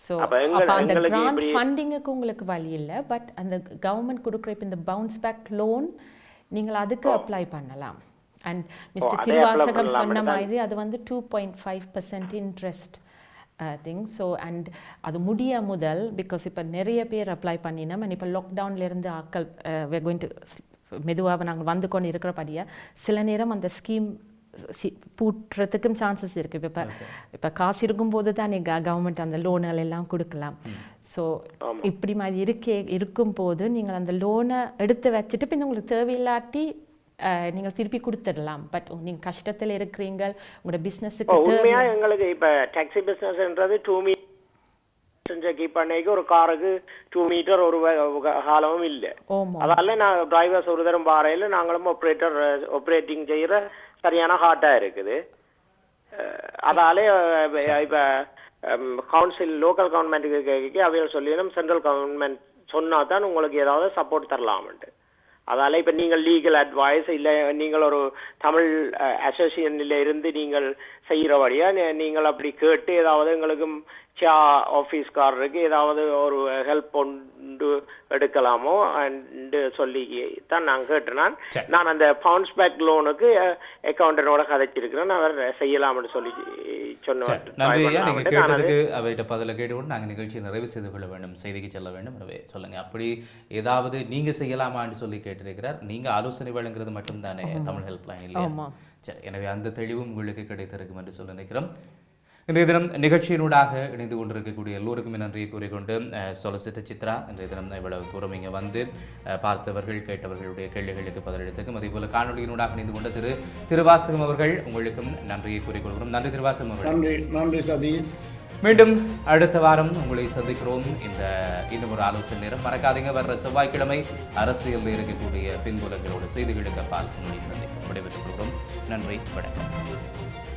ஸோ அப்போ அந்த கிராண்ட் ஃபண்டிங்குக்கு உங்களுக்கு வழி இல்லை. பட் அந்த கவர்மெண்ட் கொடுக்குற இப்போ இந்த பவுன்ஸ் பேக் லோன் நீங்கள் அதுக்கு அப்ளை பண்ணலாம். அண்ட் மிஸ்டர் திருவாசகம் சொன்ன மாதிரி அது வந்து 2.5% இன்ட்ரெஸ்ட் திங். ஸோ அண்ட் அது முடிய முதல் பிகாஸ் இப்போ நிறைய பேர் அப்ளை பண்ணினோம். அண்ட் இப்போ லாக்டவுன்லேருந்து ஆக்கள் கோயிங் டு மெதுவாக நாங்கள் வந்து கொண்டு இருக்கிறபடியாக சில நேரம் அந்த ஸ்கீம் பூட்டுறதுக்கும் சான்சஸ் இருக்குது. இப்போ காசு இருக்கும்போது தான் கவர்மெண்ட் அந்த லோன்கள் எல்லாம் கொடுக்கலாம். ஸோ இப்படி மாதிரி இருக்கும்போது நீங்கள் அந்த லோனை எடுத்து வச்சுட்டு இப்போ உங்களுக்கு தேவையில்லாட்டி நீங்கள் திருப்பி கொடுத்துடலாம். பட் நீங்கள் கஷ்டத்தில் இருக்கிறீங்க, உங்களோட பிஸ்னஸுக்கு உண்மையாக எங்களுக்கு இப்போ டாக்ஸி பிஸ்னஸ்ன்றது 2 மீட்டர் கீப் பண்ணிக்கு ஒரு காருக்கு 2 மீட்டர் ஒரு காலமும் இல்லை. அதால நான் டிரைவர்ஸ் ஒரு தரம் பாறையில் நாங்களும் ஆப்ரேட்டிங் செய்கிற சரியான ஹார்ட்டாக இருக்குது. அதாலே இப்போ கவுன்சில் லோக்கல் கவர்மெண்ட்டுக்கு அவையில் சொல்லிடணும் சென்ட்ரல் கவர்மெண்ட் சொன்னால் தான் உங்களுக்கு ஏதாவது சப்போர்ட் தரலாம்ட்டு. அதால் இப்போ நீங்கள் லீகல் அட்வைஸ் இல்லை நீங்கள் ஒரு தமிழ் அசோசியேஷனில் இருந்து நீங்கள் செய்கிறபடியா நீங்கள் அப்படி கேட்டு ஏதாவது எங்களுக்கும் ஆஃபீஸ்காரருக்கு ஏதாவது ஒரு ஹெல்ப் கொண்டு எடுக்கலாமோ அண்டு சொல்லி தான் நான் கேட்டேன். நான் அந்த பவுன்ஸ் பேக் லோனுக்கு அக்கௌண்டனோட கதைச்சிருக்கிறேன். அவர் செய்யலாம்னு சொல்லி சொன்னார். நீங்கள் கேட்டதுக்கு அவைகிட்ட பதில கேட்டுக்கொண்டு நாங்கள் நிகழ்ச்சியை நிறைவு செய்து கொள்ள வேண்டும், செய்திக்கு செல்ல வேண்டும். எனவே சொல்லுங்கள், அப்படி ஏதாவது நீங்கள் செய்யலாமான்னு சொல்லி கேட்டிருக்கிறார். நீங்கள் ஆலோசனை வழங்குறது மட்டும்தானே தமிழ் ஹெல்ப்லைன் இல்லையா? சரி, எனவே அந்த தெளிவும் உங்களுக்கு கிடைத்திருக்கும் என்று சொல்ல நினைக்கிறோம். இன்றைய தினம் நிகழ்ச்சியினூடாக இணைந்து கொண்டிருக்கக்கூடிய எல்லோருக்குமே நன்றியை கூறிக்கொண்டு சொலிசிட்டர் சித்ரா இன்றைய தினம் இவ்வளவு தூரம் இங்கே வந்து பார்த்தவர்கள் கேட்டவர்களுடைய கேள்விகளுக்கு பதிலளித்துக்கும் அதேபோல் காணொலியினூடாக இணைந்து கொண்ட திருவாசகம் அவர்கள் உங்களுக்கும் நன்றியை கூறிக்கொள்கிறோம். நன்றி திருவாசகம் அவர்கள். நன்றி சதீஷ். மீண்டும் அடுத்த வாரம் உங்களை சந்திக்கிறோம். இன்னும் ஒரு ஆலோசனை நேரம் மறக்காதீங்க. வர்ற செவ்வாய்க்கிழமை அரசியலில் இருக்கக்கூடிய பின்புலங்களோட செய்திகளுக்கு அப்பால் உங்களை சந்திக்கும் விடைபெற்றுக் கொள்கிறோம். நன்றி, வணக்கம்.